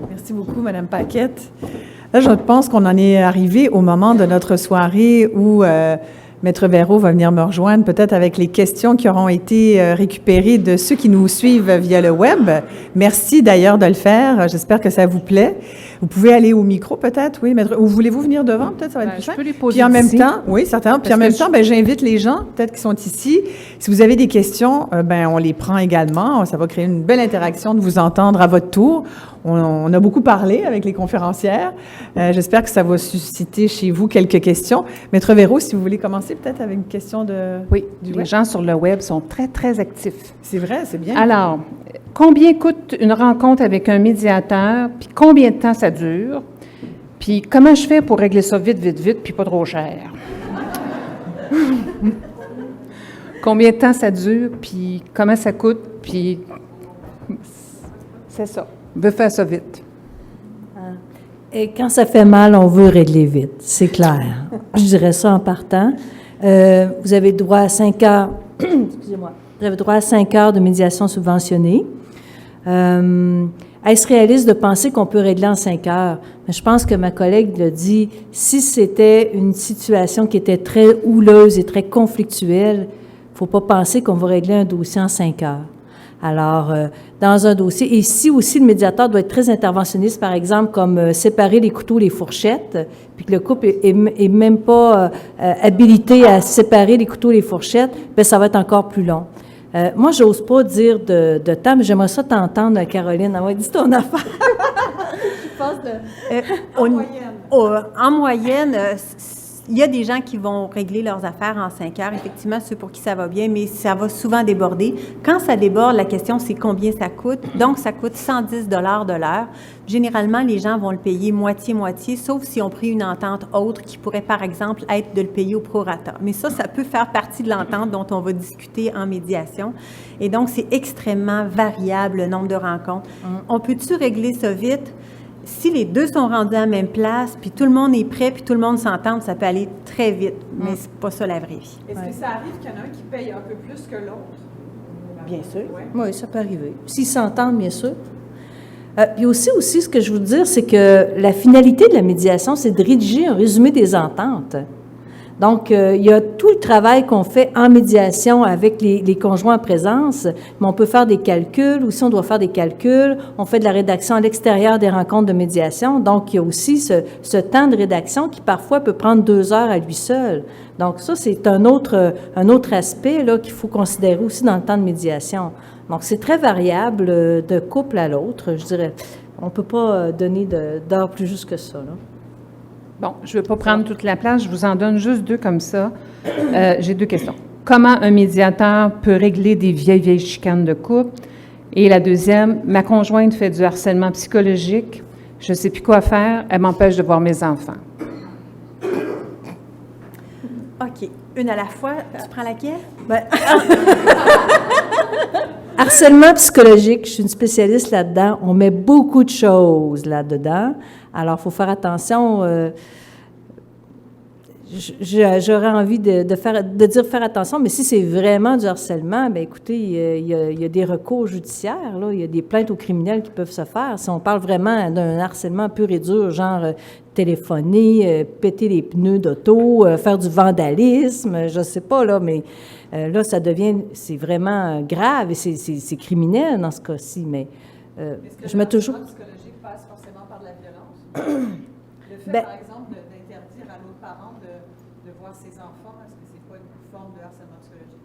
Merci beaucoup, Mme Paquette. Là, je pense qu'on en est arrivé au moment de notre soirée où Maître Verreault va venir me rejoindre, peut-être avec les questions qui auront été récupérées de ceux qui nous suivent via le web. Merci d'ailleurs de le faire. J'espère que ça vous plaît. Vous pouvez aller au micro, peut-être, oui, Maître. Ou voulez-vous venir devant, peut-être, ça va être plus simple. Je peux les poser Puis en même temps, oui, certainement. Puis en même temps, j'invite les gens, peut-être qui sont ici. Si vous avez des questions, on les prend également. Ça va créer une belle interaction de vous entendre à votre tour. On a beaucoup parlé avec les conférencières. J'espère que ça va susciter chez vous quelques questions. Maître Verreault, si vous voulez commencer peut-être avec une question de... Oui, les gens sur le web sont très, très actifs. C'est vrai, c'est bien. Alors, combien coûte une rencontre avec un médiateur, puis combien de temps ça dure, puis comment je fais pour régler ça vite, vite, vite, puis pas trop cher? Combien de temps ça dure, puis comment ça coûte, puis... C'est ça. On veut faire ça vite. Et quand ça fait mal, on veut régler vite, c'est clair. Je dirais ça en partant. Vous avez droit à 5 heures, excusez-moi, vous avez droit à 5 heures de médiation subventionnée. Est-ce réaliste de penser qu'on peut régler en 5 heures? Mais je pense que ma collègue l'a dit, si c'était une situation qui était très houleuse et très conflictuelle, il ne faut pas penser qu'on va régler un dossier en 5 heures. Alors, dans un dossier, et si aussi le médiateur doit être très interventionniste, par exemple, comme séparer les couteaux, les fourchettes, puis que le couple est même pas habilité à séparer les couteaux, les fourchettes, bien, ça va être encore plus long. Moi, j'ose pas dire de temps, mais j'aimerais ça t'entendre, Caroline. Ah ouais, dis ton affaire. Je pense En moyenne, il y a des gens qui vont régler leurs affaires en 5 heures, effectivement, ceux pour qui ça va bien, mais ça va souvent déborder. Quand ça déborde, la question, c'est combien ça coûte. Donc, ça coûte 110 $ de l'heure. Généralement, les gens vont le payer moitié-moitié, sauf si on pris une entente autre qui pourrait, par exemple, être de le payer au prorata. Mais ça peut faire partie de l'entente dont on va discuter en médiation. Et donc, c'est extrêmement variable, le nombre de rencontres. On peut-tu régler ça vite? Si les deux sont rendus à la même place, puis tout le monde est prêt, puis tout le monde s'entend, ça peut aller très vite, mais c'est pas ça la vraie vie. Est-ce que ça arrive qu'il y en a un qui paye un peu plus que l'autre? Bien sûr. Oui, ça peut arriver. S'ils s'entendent, bien sûr. Puis aussi, ce que je veux dire, c'est que la finalité de la médiation, c'est de rédiger un résumé des ententes. Donc, il y a tout le travail qu'on fait en médiation avec les conjoints en présence, mais on peut faire des calculs, aussi on doit faire des calculs, on fait de la rédaction à l'extérieur des rencontres de médiation, donc il y a aussi ce temps de rédaction qui parfois peut prendre 2 heures à lui seul. Donc ça, c'est un autre aspect là qu'il faut considérer aussi dans le temps de médiation. Donc c'est très variable de couple à l'autre, je dirais. On ne peut pas donner d'heures plus juste que ça, là. Bon, je ne veux pas prendre toute la place, je vous en donne juste 2 comme ça. J'ai 2 questions. Comment un médiateur peut régler des vieilles chicanes de couple? Et la deuxième, ma conjointe fait du harcèlement psychologique, je ne sais plus quoi faire, elle m'empêche de voir mes enfants. OK. Une à la fois. Tu prends laquelle? Harcèlement psychologique, je suis une spécialiste là-dedans. On met beaucoup de choses là-dedans. Alors, il faut faire attention. J'aurais envie de dire faire attention, mais si c'est vraiment du harcèlement, bien écoutez, il y a des recours judiciaires, là, il y a des plaintes aux criminels qui peuvent se faire. Si on parle vraiment d'un harcèlement pur et dur, genre téléphoner, péter les pneus d'auto, faire du vandalisme, je ne sais pas, là, mais là, c'est vraiment grave et c'est criminel dans ce cas-ci, mais je mets toujours... Est-ce que le harcèlement psychologique passe forcément par de la violence? Le fait, par exemple, d'interdire à l'autre parent de voir ses enfants, est-ce que c'est pas une forme de harcèlement psychologique?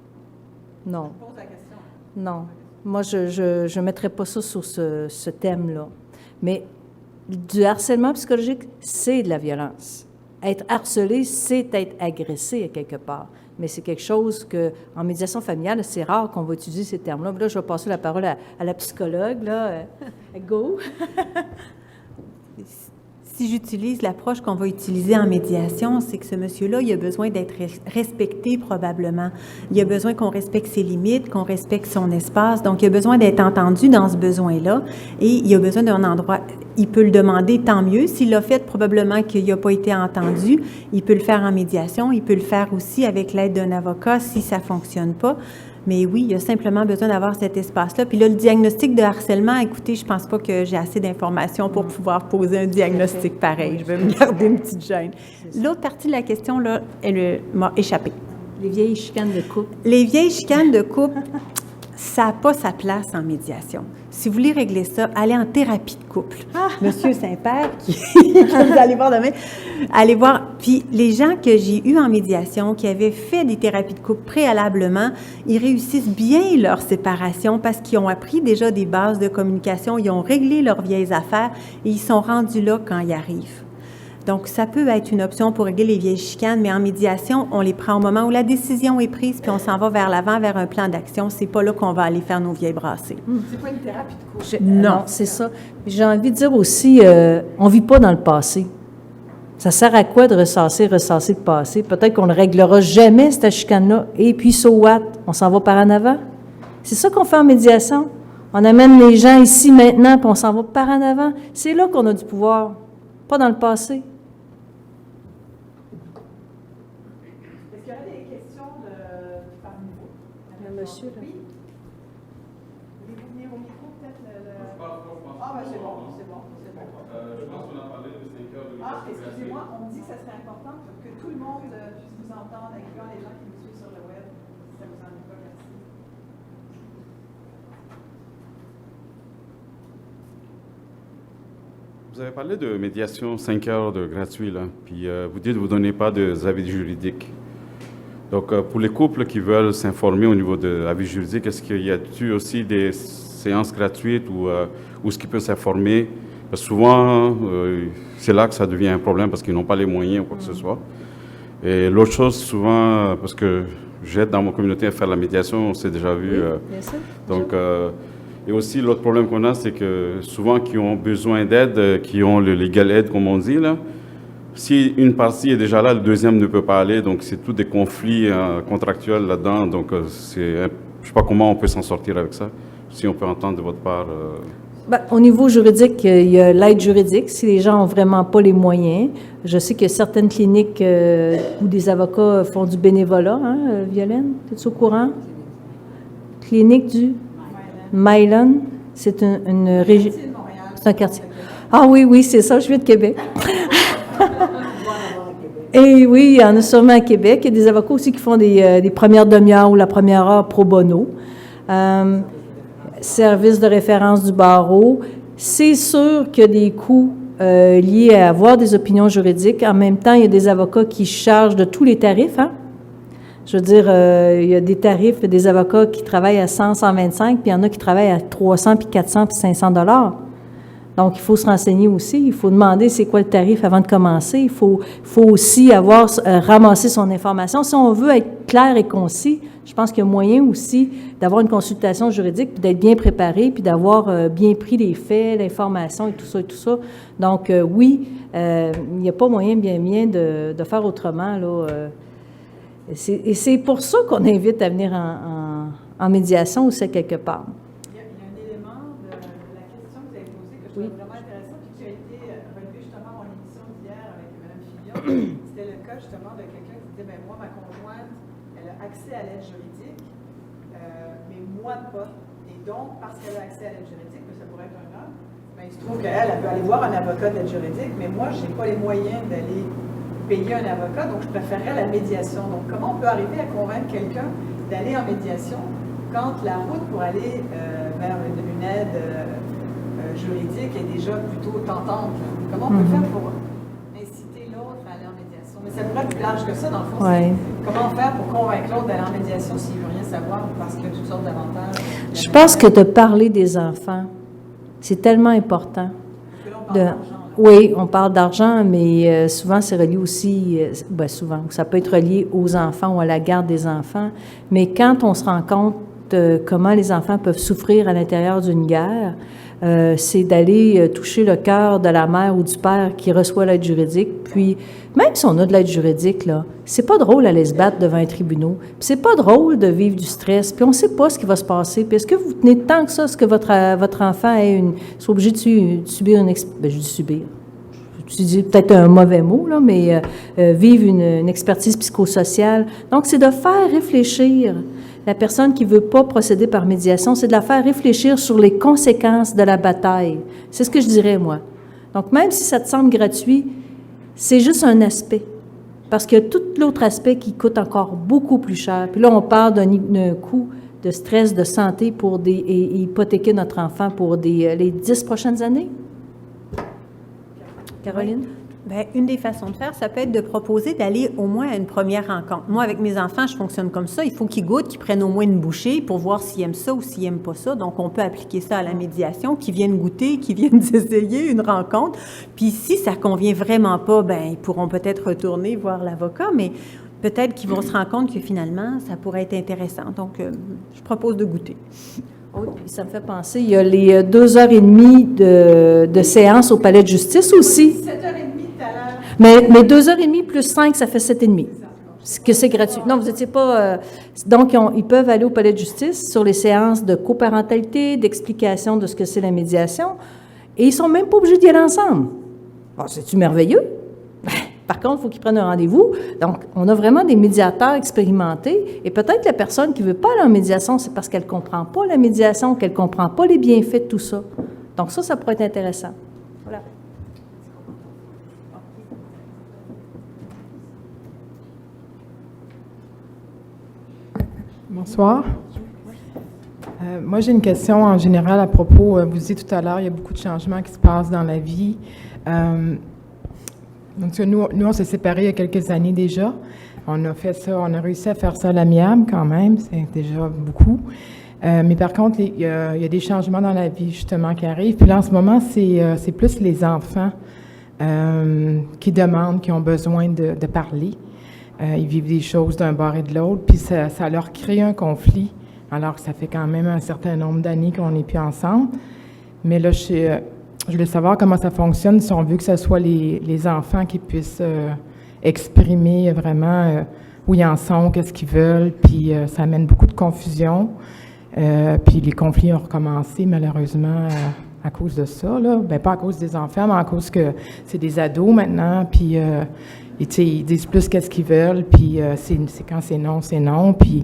Non. Je pose la question. Non. Moi, je ne mettrais pas ça sur ce thème-là. Mais du harcèlement psychologique, c'est de la violence. Être harcelé, c'est être agressé à quelque part. Mais c'est quelque chose qu'en médiation familiale, c'est rare qu'on va utiliser ces termes-là. Là, je vais passer la parole à la psychologue. Là. Go! Si j'utilise l'approche qu'on va utiliser en médiation, c'est que ce monsieur-là, il a besoin d'être respecté probablement. Il a besoin qu'on respecte ses limites, qu'on respecte son espace. Donc, il a besoin d'être entendu dans ce besoin-là et il a besoin d'un endroit. Il peut le demander, tant mieux. S'il l'a fait, probablement qu'il n'a pas été entendu. Il peut le faire en médiation. Il peut le faire aussi avec l'aide d'un avocat si ça ne fonctionne pas. Mais oui, il a simplement besoin d'avoir cet espace-là. Puis là, le diagnostic de harcèlement, écoutez, je pense pas que j'ai assez d'informations pour pouvoir poser un diagnostic pareil. Je vais me garder une petite gêne. L'autre partie de la question, là, elle m'a échappé. Les vieilles chicanes de couple. Les vieilles chicanes de couple, ça n'a pas sa place en médiation. Si vous voulez régler ça, allez en thérapie de couple. Monsieur Saint-Père, que vous allez voir demain, allez voir. Puis les gens que j'ai eus en médiation, qui avaient fait des thérapies de couple préalablement, ils réussissent bien leur séparation parce qu'ils ont appris déjà des bases de communication, ils ont réglé leurs vieilles affaires et ils sont rendus là quand ils arrivent. Donc, ça peut être une option pour régler les vieilles chicanes, mais en médiation, on les prend au moment où la décision est prise, puis on s'en va vers l'avant, vers un plan d'action. C'est pas là qu'on va aller faire nos vieilles brassées. C'est pas une thérapie de couple. Non, c'est ça. J'ai envie de dire aussi, on vit pas dans le passé. Ça sert à quoi de ressasser le passé? Peut-être qu'on ne réglera jamais cette chicane-là. Et puis, so what? On s'en va par en avant? C'est ça qu'on fait en médiation. On amène les gens ici maintenant, puis on s'en va par en avant. C'est là qu'on a du pouvoir, pas dans le passé. Est-ce qu'il y aurait des questions parmi vous? Monsieur, là. Oui. Voulez-vous venir au micro, peut-être? Ah, ben c'est bon. Je pense qu'on a parlé de 5 heures de Ah, excusez-moi, on me dit que ça serait important que tout le monde puisse vous entendre, incluant les gens qui nous suivent sur le web. Si ça vous ennuie pas, merci. Vous avez parlé de médiation 5 heures de gratuit, là, puis vous dites que vous ne donnez pas d'avis juridiques. Donc, pour les couples qui veulent s'informer au niveau de l'avis juridique, est-ce qu'il y a aussi des séances gratuites où ce qui peut s'informer? Parce que souvent, c'est là que ça devient un problème parce qu'ils n'ont pas les moyens ou quoi que ce soit. Et l'autre chose, souvent, parce que j'aide dans mon communauté à faire la médiation, on s'est déjà vu. Bien sûr. Donc, et aussi, l'autre problème qu'on a, c'est que souvent, qui ont besoin d'aide, qui ont le legal aid, comme on dit, là, si une partie est déjà là, le deuxième ne peut pas aller. Donc, c'est tous des conflits contractuels là-dedans. Donc, je ne sais pas comment on peut s'en sortir avec ça. Si on peut entendre de votre part. Ben, au niveau juridique, il y a l'aide juridique, si les gens n'ont vraiment pas les moyens. Je sais que certaines cliniques où des avocats font du bénévolat, hein, Violaine, es-tu au courant? Clinique du Mylan, c'est une région. C'est un quartier. Ah oui, oui, c'est ça, je viens de Québec. Et oui, il y en a sûrement à Québec. Il y a des avocats aussi qui font des premières demi-heures ou la première heure pro bono. Service de référence du barreau. C'est sûr qu'il y a des coûts liés à avoir des opinions juridiques. En même temps, il y a des avocats qui chargent de tous les tarifs. Hein? Je veux dire, il y a des tarifs, des avocats qui travaillent à 100, 125, puis il y en a qui travaillent à 300, puis 400, puis 500 $. Donc, il faut se renseigner aussi. Il faut demander c'est quoi le tarif avant de commencer. Il faut aussi ramasser son information. Si on veut être clair et concis, je pense qu'il y a moyen aussi d'avoir une consultation juridique, puis d'être bien préparé, puis d'avoir bien pris les faits, l'information et tout ça et tout ça. Donc, oui, il n'y a pas moyen bien de faire autrement, là. Et c'est pour ça qu'on invite à venir en médiation aussi quelque part. Il y a un élément de la question que vous avez posée que je trouve vraiment intéressant et qui a été relevé justement à mon émission d'hier avec Mme Fillon. C'était le cas justement de quelqu'un qui disait, moi, ma conjointe, elle a accès à l'aide juridique, mais moi pas. Et donc, parce qu'elle a accès à l'aide juridique, mais ça pourrait être un homme, il se trouve qu'elle peut aller voir un avocat d'aide juridique, mais moi, je n'ai pas les moyens d'aller payer un avocat, donc je préférerais la médiation. Donc, comment on peut arriver à convaincre quelqu'un d'aller en médiation quand la route pour aller vers une aide juridique est déjà plutôt tentante? Comment on peut faire pour inciter l'autre à aller en médiation? Mais ça pourrait être plus large que ça, dans le fond. Ouais. Comment faire pour convaincre l'autre d'aller en médiation s'il ne veut rien savoir parce qu'il y a toutes sortes d'avantages? Je pense que de parler des enfants, c'est tellement important. Parce que là, on parle d'argent. Oui, on parle d'argent, mais souvent, c'est relié aussi, souvent, ça peut être relié aux enfants ou à la garde des enfants. Mais quand on se rend compte de comment les enfants peuvent souffrir à l'intérieur d'une guerre, c'est d'aller toucher le cœur de la mère ou du père qui reçoit l'aide juridique. Puis, même si on a de l'aide juridique, là, c'est pas drôle d'aller se battre devant un tribunal. Puis c'est pas drôle de vivre du stress. Puis on sait pas ce qui va se passer. Puis est-ce que vous tenez tant que ça, ce que votre enfant soit obligé de subir je dis subir. Je dis peut-être un mauvais mot, là, mais vivre une expertise psychosociale. Donc, c'est de faire réfléchir la personne qui ne veut pas procéder par médiation, c'est de la faire réfléchir sur les conséquences de la bataille. C'est ce que je dirais, moi. Donc, même si ça te semble gratuit, c'est juste un aspect. Parce qu'il y a tout l'autre aspect qui coûte encore beaucoup plus cher. Puis là, on parle d'un coût de stress, de santé pour et hypothéquer notre enfant pour les 10 prochaines années. Caroline? Bien, une des façons de faire, ça peut être de proposer d'aller au moins à une première rencontre. Moi, avec mes enfants, je fonctionne comme ça. Il faut qu'ils goûtent, qu'ils prennent au moins une bouchée pour voir s'ils aiment ça ou s'ils n'aiment pas ça. Donc, on peut appliquer ça à la médiation, qu'ils viennent goûter, qu'ils viennent essayer une rencontre. Puis, si ça convient vraiment pas, bien, ils pourront peut-être retourner voir l'avocat, mais peut-être qu'ils vont se rendre compte que finalement, ça pourrait être intéressant. Donc, je propose de goûter. Oui, puis ça me fait penser, il y a les 2h30 de séance au palais de justice aussi. 7h30 tout à l'heure. Mais 2h30 plus 5, ça fait 7h30. Que c'est gratuit. Non, vous n'étiez pas... donc, ils peuvent aller au palais de justice sur les séances de coparentalité, d'explication de ce que c'est la médiation, et ils ne sont même pas obligés d'y aller ensemble. Bon, c'est-tu merveilleux? Par contre, il faut qu'ils prennent un rendez-vous. Donc, on a vraiment des médiateurs expérimentés. Et peut-être la personne qui ne veut pas aller en médiation, c'est parce qu'elle ne comprend pas la médiation, qu'elle ne comprend pas les bienfaits de tout ça. Donc, ça pourrait être intéressant. Voilà. Bonsoir. Moi, j'ai une question en général à propos, vous disiez tout à l'heure, il y a beaucoup de changements qui se passent dans la vie. Donc, nous, on s'est séparés il y a quelques années déjà. On a fait ça, on a réussi à faire ça à l'amiable quand même, c'est déjà beaucoup. Mais par contre, il y a des changements dans la vie justement qui arrivent. Puis là, en ce moment, c'est plus les enfants qui demandent, qui ont besoin de parler. Ils vivent des choses d'un bord et de l'autre, puis ça leur crée un conflit, alors que ça fait quand même un certain nombre d'années qu'on n'est plus ensemble. Mais là, je voulais savoir comment ça fonctionne, si on veut que ce soit les enfants qui puissent exprimer vraiment où ils en sont, qu'est-ce qu'ils veulent, puis ça amène beaucoup de confusion. Puis les conflits ont recommencé, malheureusement, à cause de ça, là. Bien, pas à cause des enfants, mais à cause que c'est des ados maintenant, puis ils disent plus qu'est-ce qu'ils veulent, puis c'est quand c'est non, puis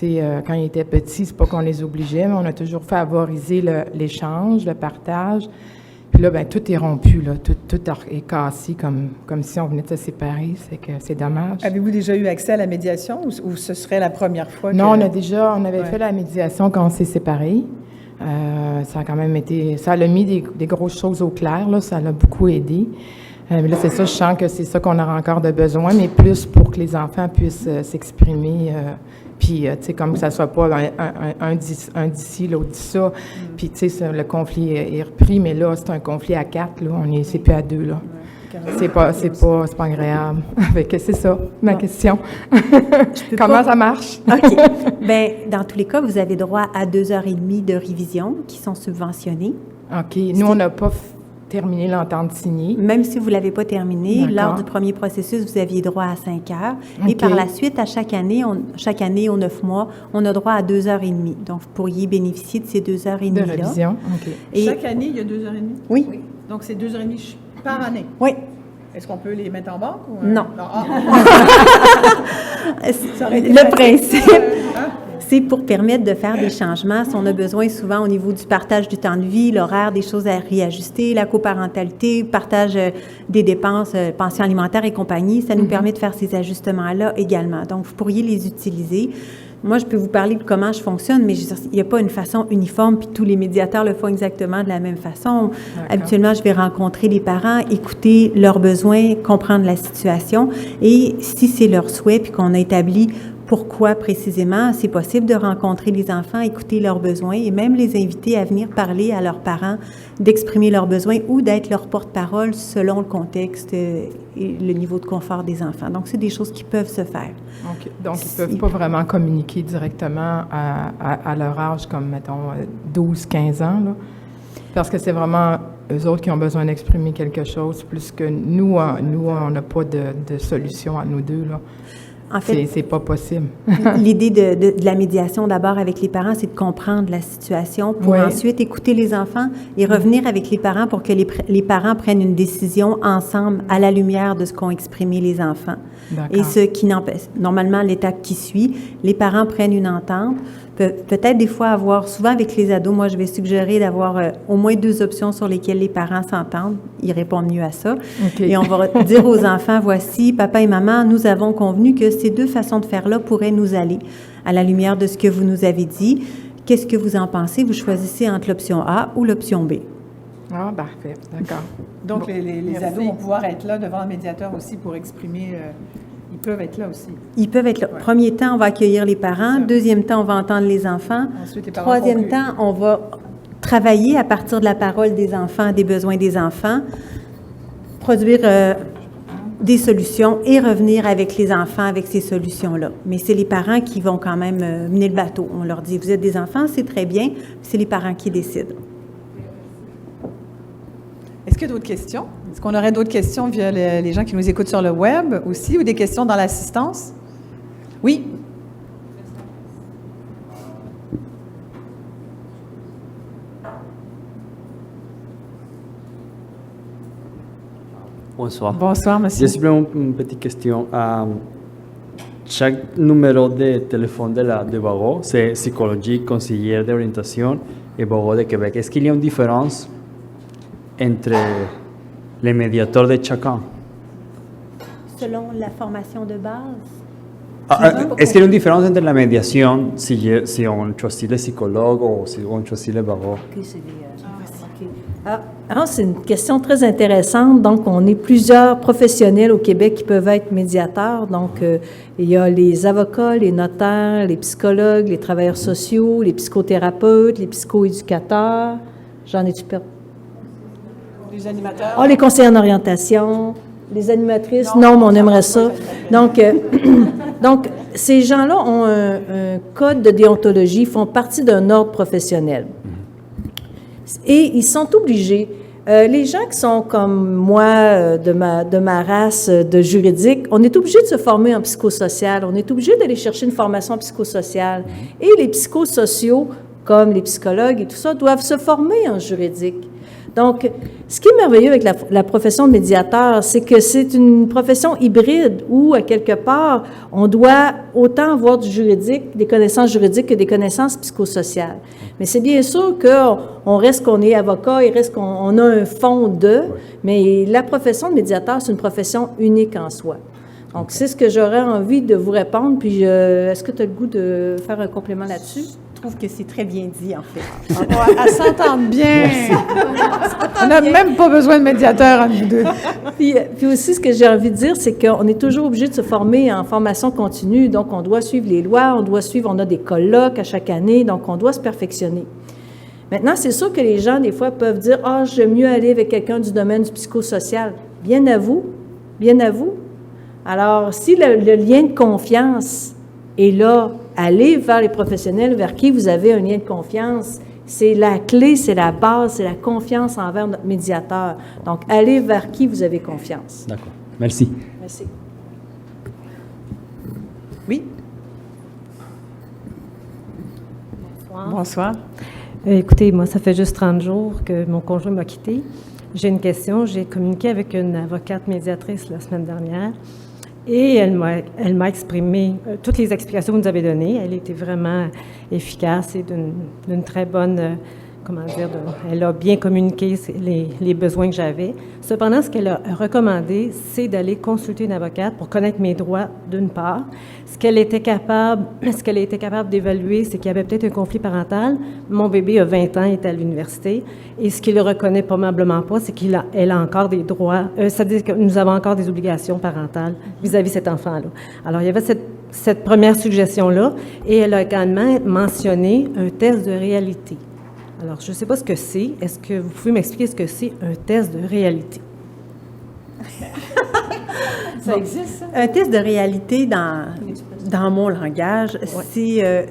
quand ils étaient petits, c'est pas qu'on les obligeait, mais on a toujours favorisé l'échange, le partage. Puis là, bien, tout est rompu, là, tout est cassé comme si on venait de se séparer, c'est que c'est dommage. Avez-vous déjà eu accès à la médiation ou ce serait la première fois? Non, on avait fait la médiation quand on s'est séparés. Ça a quand même été, ça a mis des grosses choses au clair, là, ça l'a beaucoup aidé. Mais là, c'est ça, je sens que c'est ça qu'on aura encore de besoin, mais plus pour que les enfants puissent s'exprimer. Puis, tu sais, comme que ça soit pas un dit ci, l'autre dit ça. Puis, tu sais, le conflit est repris, mais là, c'est un conflit à 4, là. C'est plus à 2, là. C'est pas agréable. C'est ça, ma question. Comment ça marche? OK. Bien, dans tous les cas, vous avez droit à 2h30 de révision qui sont subventionnées. OK. Nous, on n'a pas terminé l'entente signée. Même si vous ne l'avez pas terminé, D'accord. lors du premier processus, vous aviez droit à 5 heures. Et OK. par la suite, à chaque année, aux 9 mois, on a droit à 2h30. Donc, vous pourriez bénéficier de ces 2h30-là. De révision. OK. Et, Chaque année, il y a 2h30? oui, Donc, c'est 2h30 par année. oui. Est-ce qu'on peut les mettre en banque? Ou, Non. Ah. Le principe, c'est pour permettre de faire des changements. Si on a besoin souvent au niveau du partage du temps de vie, l'horaire, des choses à réajuster, la coparentalité, partage des dépenses, pension alimentaire et compagnie, ça nous permet de faire ces ajustements-là également. Donc, vous pourriez les utiliser. Moi, je peux vous parler de comment je fonctionne, mais je veux dire, il n'y a pas une façon uniforme, puis tous les médiateurs le font exactement de la même façon. Habituellement, je vais rencontrer les parents, écouter leurs besoins, comprendre la situation, et si c'est leur souhait, puis qu'on a établi pourquoi précisément, c'est possible de rencontrer les enfants, écouter leurs besoins et même les inviter à venir parler à leurs parents, d'exprimer leurs besoins ou d'être leur porte-parole selon le contexte et le niveau de confort des enfants. Donc, c'est des choses qui peuvent se faire. OK. Donc, ils ne peuvent pas vraiment communiquer directement à leur âge, comme, mettons, 12-15 ans, là. Parce que c'est vraiment eux autres qui ont besoin d'exprimer quelque chose, plus que nous, on n'a pas de solution à nous deux, là. En fait, c'est pas possible. l'idée de la médiation, d'abord, avec les parents, c'est de comprendre la situation pour ensuite écouter les enfants et revenir avec les parents pour que les parents prennent une décision ensemble à la lumière de ce qu'ont exprimé les enfants. D'accord. Et ce qui n'empêche, normalement, l'étape qui suit, les parents prennent une entente, peut-être des fois souvent avec les ados, moi je vais suggérer d'avoir au moins 2 options sur lesquelles les parents s'entendent, ils répondent mieux à ça. OK. Et on va dire aux enfants, voici, papa et maman, nous avons convenu que ces 2 façons de faire-là pourraient nous aller à la lumière de ce que vous nous avez dit. Qu'est-ce que vous en pensez? Vous choisissez entre l'option A ou l'option B. Ah, parfait, d'accord. Donc, Bon, les merci. ados vont pouvoir être là devant le médiateur aussi pour exprimer. Ils peuvent être là aussi. Ils peuvent être là. Ouais. Premier temps, on va accueillir les parents. Deuxième temps, on va entendre les enfants. Ensuite, les parents Troisième concluent. temps, on va travailler à partir de la parole des enfants, des besoins des enfants, produire des solutions et revenir avec les enfants avec ces solutions-là. Mais c'est les parents qui vont quand même mener le bateau. On leur dit, vous êtes des enfants, c'est très bien. C'est les parents qui décident. Est-ce qu'il y a d'autres questions? Est-ce qu'on aurait d'autres questions via les gens qui nous écoutent sur le web aussi ou des questions dans l'assistance? Oui? Bonsoir. Bonsoir, monsieur. J'ai simplement une petite question. Chaque numéro de téléphone de Bagot, c'est psychologique, conseillère d'orientation et Bagot de Québec. Est-ce qu'il y a une différence entre les médiateurs de chacun? Selon la formation de base, Est-ce qu'il y a une différence entre la médiation si on choisit le psychologue ou si on choisit le Bagot? C'est une question très intéressante. Donc, on est plusieurs professionnels au Québec qui peuvent être médiateurs. Donc, il y a les avocats, les notaires, les psychologues, les travailleurs sociaux, les psychothérapeutes, les psychoéducateurs. J'en ai-tu perdu? Les animateurs? Ah, les conseillers en orientation, les animatrices. Non, mais on aimerait ça. Donc, donc ces gens-là ont un code de déontologie, font partie d'un ordre professionnel. Et ils sont obligés. Les gens qui sont comme moi, de ma race de juridique, on est obligé de se former en psychosocial, on est obligé d'aller chercher une formation psychosociale. Et les psychosociaux, comme les psychologues et tout ça, doivent se former en juridique. Donc, ce qui est merveilleux avec la profession de médiateur, c'est que c'est une profession hybride où, à quelque part, on doit autant avoir du juridique, des connaissances juridiques que des connaissances psychosociales. Mais c'est bien sûr qu'on reste qu'on est avocat, il reste qu'on a un fond de, mais la profession de médiateur, c'est une profession unique en soi. Donc, c'est ce que j'aurais envie de vous répondre. Puis, est-ce que tu as le goût de faire un complément là-dessus? trouve que c'est très bien dit, en fait. Elles s'entendent bien. On n'a même pas besoin de médiateur entre vous deux. Puis aussi, ce que j'ai envie de dire, c'est qu'on est toujours obligé de se former en formation continue. Donc, on doit suivre les lois, on a des colloques à chaque année, donc on doit se perfectionner. Maintenant, c'est sûr que les gens, des fois, peuvent dire « Ah, j'aime mieux aller avec quelqu'un du domaine du psychosocial. » Bien à vous, bien à vous. Alors, si le lien de confiance est là, allez vers les professionnels vers qui vous avez un lien de confiance. C'est la clé, c'est la base, c'est la confiance envers notre médiateur. Donc, allez vers qui vous avez confiance. D'accord. Merci. Merci. Oui? Bonsoir. Écoutez, moi, ça fait juste 30 jours que mon conjoint m'a quitté. J'ai une question. J'ai communiqué avec une avocate médiatrice la semaine dernière et elle m'a exprimé toutes les explications que vous nous avez données. Elle était vraiment efficace et d'une très bonne, elle a bien communiqué les besoins que j'avais. Cependant, ce qu'elle a recommandé, c'est d'aller consulter une avocate pour connaître mes droits d'une part. Ce qu'elle a été capable d'évaluer, c'est qu'il y avait peut-être un conflit parental. Mon bébé a 20 ans, il est à l'université, et ce qu'il ne reconnaît probablement pas, c'est qu'elle a encore des droits, c'est-à-dire que nous avons encore des obligations parentales vis-à-vis de cet enfant-là. Alors, il y avait cette première suggestion-là, et elle a également mentionné un test de réalité. Alors, je ne sais pas ce que c'est. Est-ce que vous pouvez m'expliquer ce que c'est un test de réalité? Ça existe, ça? Un test de réalité dans mon langage, c'est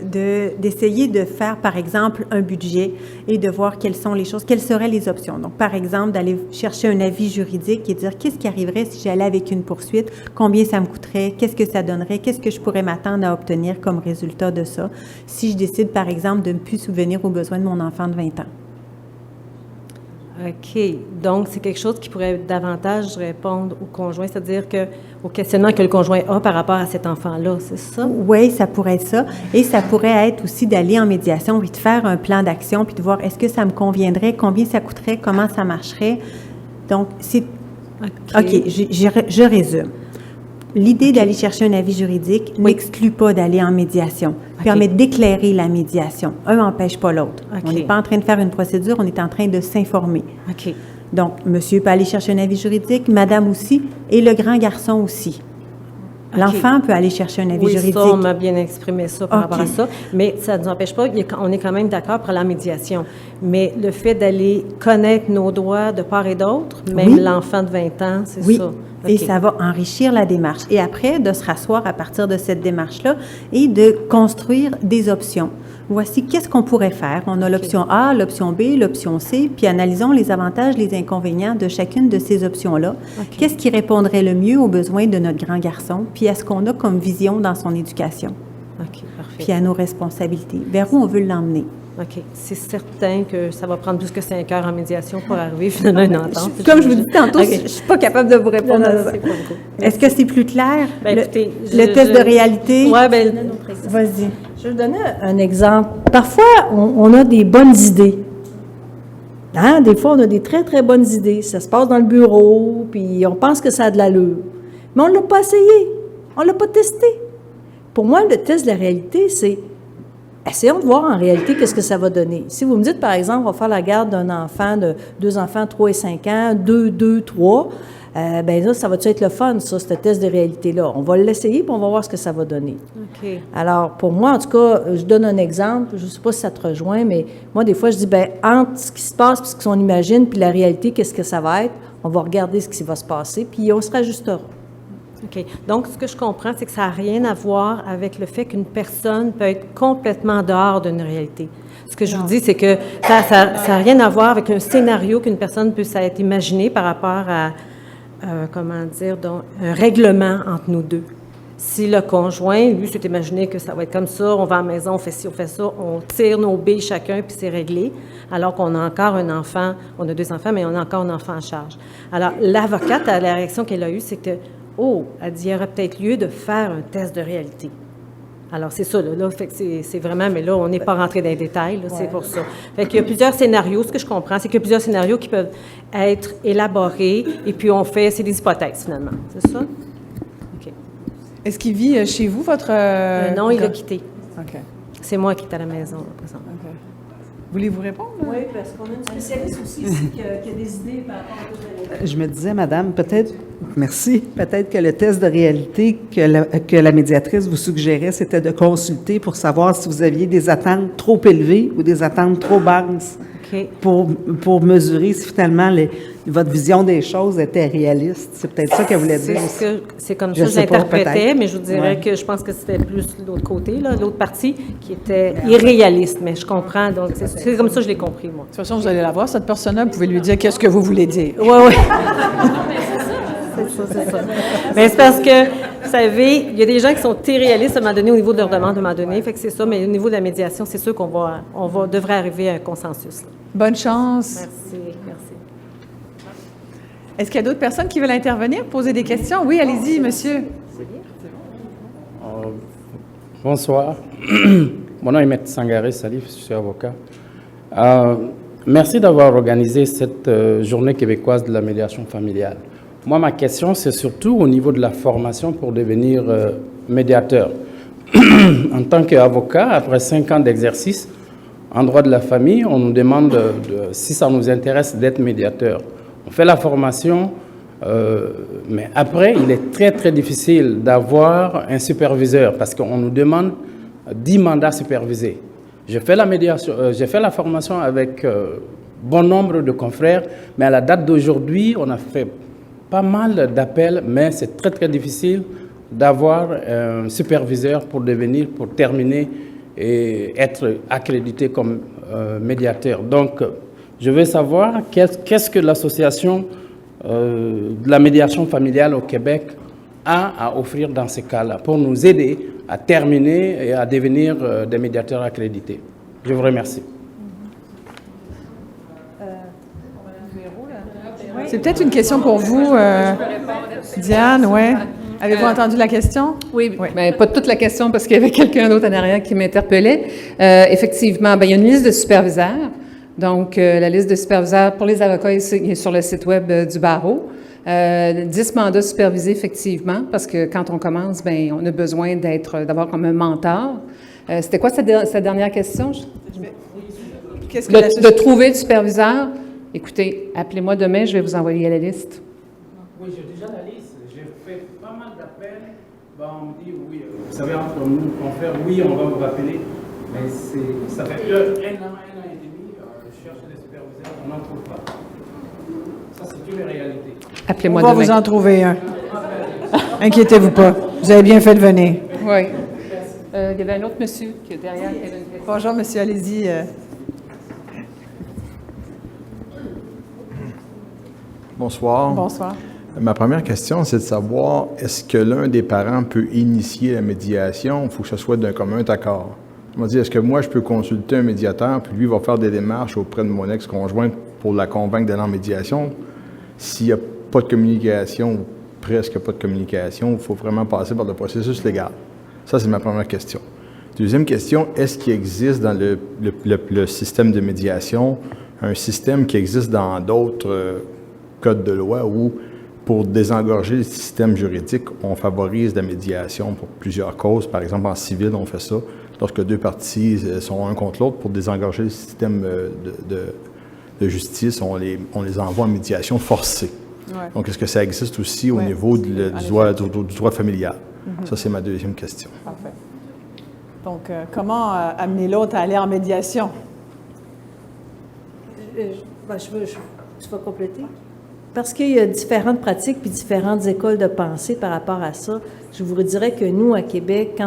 d'essayer de faire, par exemple, un budget et de voir quelles seraient les options. Donc, par exemple, d'aller chercher un avis juridique et dire qu'est-ce qui arriverait si j'allais avec une poursuite, combien ça me coûterait, qu'est-ce que ça donnerait, qu'est-ce que je pourrais m'attendre à obtenir comme résultat de ça, si je décide, par exemple, de ne plus subvenir aux besoins de mon enfant de 20 ans. OK. Donc, c'est quelque chose qui pourrait davantage répondre au conjoint, c'est-à-dire au questionnement que le conjoint a par rapport à cet enfant-là, c'est ça? Oui, ça pourrait être ça. Et ça pourrait être aussi d'aller en médiation, puis de faire un plan d'action, puis de voir est-ce que ça me conviendrait, combien ça coûterait, comment ça marcherait. Donc, c'est... OK, je résume. L'idée d'aller chercher un avis juridique n'exclut pas d'aller en médiation, permet d'éclairer la médiation. Un n'empêche pas l'autre. On n'est pas en train de faire une procédure, on est en train de s'informer. OK. Donc, monsieur peut aller chercher un avis juridique, madame aussi, et le grand garçon aussi. L'enfant peut aller chercher un avis juridique. Oui, ça, on m'a bien exprimé ça par rapport à ça, mais ça ne nous empêche pas, on est quand même d'accord pour la médiation. Mais le fait d'aller connaître nos droits de part et d'autre, même l'enfant de 20 ans, c'est ça. Et ça va enrichir la démarche. Et après, de se rasseoir à partir de cette démarche-là et de construire des options. Voici qu'est-ce qu'on pourrait faire. On a l'option A, l'option B, l'option C, puis analysons les avantages, les inconvénients de chacune de ces options-là. Qu'est-ce qui répondrait le mieux aux besoins de notre grand garçon, puis à ce qu'on a comme vision dans son éducation. OK, parfait. Puis à nos responsabilités. Vers où on veut l'emmener. OK. C'est certain que ça va prendre plus que 5 heures en médiation pour arriver finalement à une entente. Comme je vous dis tantôt, je ne suis pas capable de vous répondre à ça. Est-ce que c'est plus clair? Écoutez, le test de réalité? Oui, vas-y. Je vais vous donner un exemple. Parfois, on a des bonnes idées. Hein? Des fois, on a des très, très bonnes idées. Ça se passe dans le bureau, puis on pense que ça a de l'allure. Mais on ne l'a pas essayé. On ne l'a pas testé. Pour moi, le test de la réalité, c'est essayons de voir en réalité qu'est-ce que ça va donner. Si vous me dites, par exemple, on va faire la garde d'un enfant, de 2 enfants, 3 et 5 ans, 2, 3, bien là, ça va-tu être le fun, ça, ce test de réalité-là? On va l'essayer, puis on va voir ce que ça va donner. OK. Alors, pour moi, en tout cas, je donne un exemple, je ne sais pas si ça te rejoint, mais moi, des fois, je dis, bien, entre ce qui se passe, puis ce qu'on imagine, puis la réalité, qu'est-ce que ça va être? On va regarder ce qui va se passer, puis on se rajustera. OK. Donc, ce que je comprends, c'est que ça n'a rien à voir avec le fait qu'une personne peut être complètement dehors d'une réalité. Ce que je vous dis, c'est que ça n'a rien à voir avec un scénario qu'une personne peut s'être imaginé par rapport à, un règlement entre nous deux. Si le conjoint, lui, s'est imaginé que ça va être comme ça, on va à la maison, on fait ci, on fait ça, on tire nos billes chacun, puis c'est réglé, alors qu'on a encore un enfant, on a 2 enfants, mais on a encore un enfant en charge. Alors, l'avocate, la réaction qu'elle a eue, c'est que elle dit, il y aurait peut-être lieu de faire un test de réalité. Alors, c'est ça, là fait que c'est vraiment, mais là, on n'est pas rentré dans les détails, là, c'est pour ça. Fait qu'il y a plusieurs scénarios, ce que je comprends, c'est qu'il y a plusieurs scénarios qui peuvent être élaborés, et puis c'est des hypothèses, finalement. C'est ça? OK. Est-ce qu'il vit chez vous, votre... Non, il a quitté. OK. c'est moi qui est à la maison, présentement. OK. Voulez-vous répondre? Oui, parce qu'on a une spécialiste aussi ici qui a des idées par rapport à tout ça. Je me disais, madame, peut-être que le test de réalité que la médiatrice vous suggérait, c'était de consulter pour savoir si vous aviez des attentes trop élevées ou des attentes trop basses OK. pour mesurer si finalement votre vision des choses était réaliste. C'est peut-être ça qu'elle voulait dire. C'est comme Je ça que sais pas, j'interprétais, peut-être. mais je vous dirais Ouais. que je pense que c'était plus l'autre côté, là, l'autre partie, qui était irréaliste, mais je comprends, donc c'est comme ça que je l'ai compris, moi. De toute façon, vous allez la voir, cette personne-là, vous pouvez lui dire qu'est-ce que vous voulez dire. Oui, oui. C'est ça. Mais c'est parce que, vous savez, il y a des gens qui sont irréalistes à un moment donné, au niveau de leur demande, à un moment donné, fait que c'est ça, mais au niveau de la médiation, c'est sûr qu'on devrait arriver à un consensus. Là. Bonne chance. Merci. Est-ce qu'il y a d'autres personnes qui veulent intervenir, poser des questions? Oui, allez-y, monsieur. Bonsoir. Mon nom est Maître Sangaré Salif, je suis avocat. Merci d'avoir organisé cette journée québécoise de la médiation familiale. Moi, ma question, c'est surtout au niveau de la formation pour devenir médiateur. En tant qu'avocat, après 5 ans d'exercice en droit de la famille, on nous demande, si ça nous intéresse, d'être médiateur. On fait la formation, mais après, il est très, très difficile d'avoir un superviseur parce qu'on nous demande 10 mandats supervisés. J'ai fait la formation avec bon nombre de confrères, mais à la date d'aujourd'hui, on a fait pas mal d'appels, mais c'est très, très difficile d'avoir un superviseur pour terminer et être accrédité comme médiateur. Donc, je veux savoir qu'est-ce que l'association de la médiation familiale au Québec a à offrir dans ces cas-là pour nous aider à terminer et à devenir des médiateurs accrédités. Je vous remercie. C'est peut-être une question pour vous, Diane, ouais. Avez-vous entendu la question? Oui, mais pas toute la question parce qu'il y avait quelqu'un d'autre en arrière qui m'interpellait. Effectivement, il y a une liste de superviseurs. Donc, la liste de superviseurs pour les avocats est sur le site web du barreau. 10 mandats supervisés, effectivement, parce que quand on commence, on a besoin d'avoir comme un mentor. C'était quoi sa dernière question? De trouver du superviseur. Écoutez, appelez-moi demain, je vais vous envoyer la liste. Oui, j'ai déjà la liste. J'ai fait pas mal d'appels. On me dit, oui, vous savez, entre nous, confrères, oui, on va vous rappeler. Mais ça fait un an et demi, je cherche des superviseurs, on n'en trouve pas. Ça, c'est une réalité. On Appelez-moi va demain. vous en trouver un. Inquiétez-vous pas. Vous avez bien fait de venir. Oui. Il y avait un autre monsieur qui est derrière. Qui avait une question. Bonjour, monsieur, allez-y. Bonsoir. Bonsoir. Ma première question, c'est de savoir, est-ce que l'un des parents peut initier la médiation? Il faut que ce soit d'un commun accord. On va dire, est-ce que moi, je peux consulter un médiateur, puis lui va faire des démarches auprès de mon ex-conjointe pour la convaincre d'aller en médiation? S'il n'y a pas de communication, ou presque pas de communication, il faut vraiment passer par le processus légal. Ça, c'est ma première question. Deuxième question, est-ce qu'il existe dans le système de médiation un système qui existe dans d'autres codes de loi où, pour désengorger le système juridique, on favorise la médiation pour plusieurs causes. Par exemple, en civil, on fait ça. Lorsque deux parties sont un contre l'autre, pour désengorger le système de justice, on les envoie en médiation forcée. Ouais. Donc, est-ce que ça existe aussi au niveau du droit familial? Ça, c'est ma deuxième question. Parfait. Donc, comment amener l'autre à aller en médiation? Je vais compléter. Parce qu'il y a différentes pratiques puis différentes écoles de pensée par rapport à ça. Je vous dirais que nous, à Québec,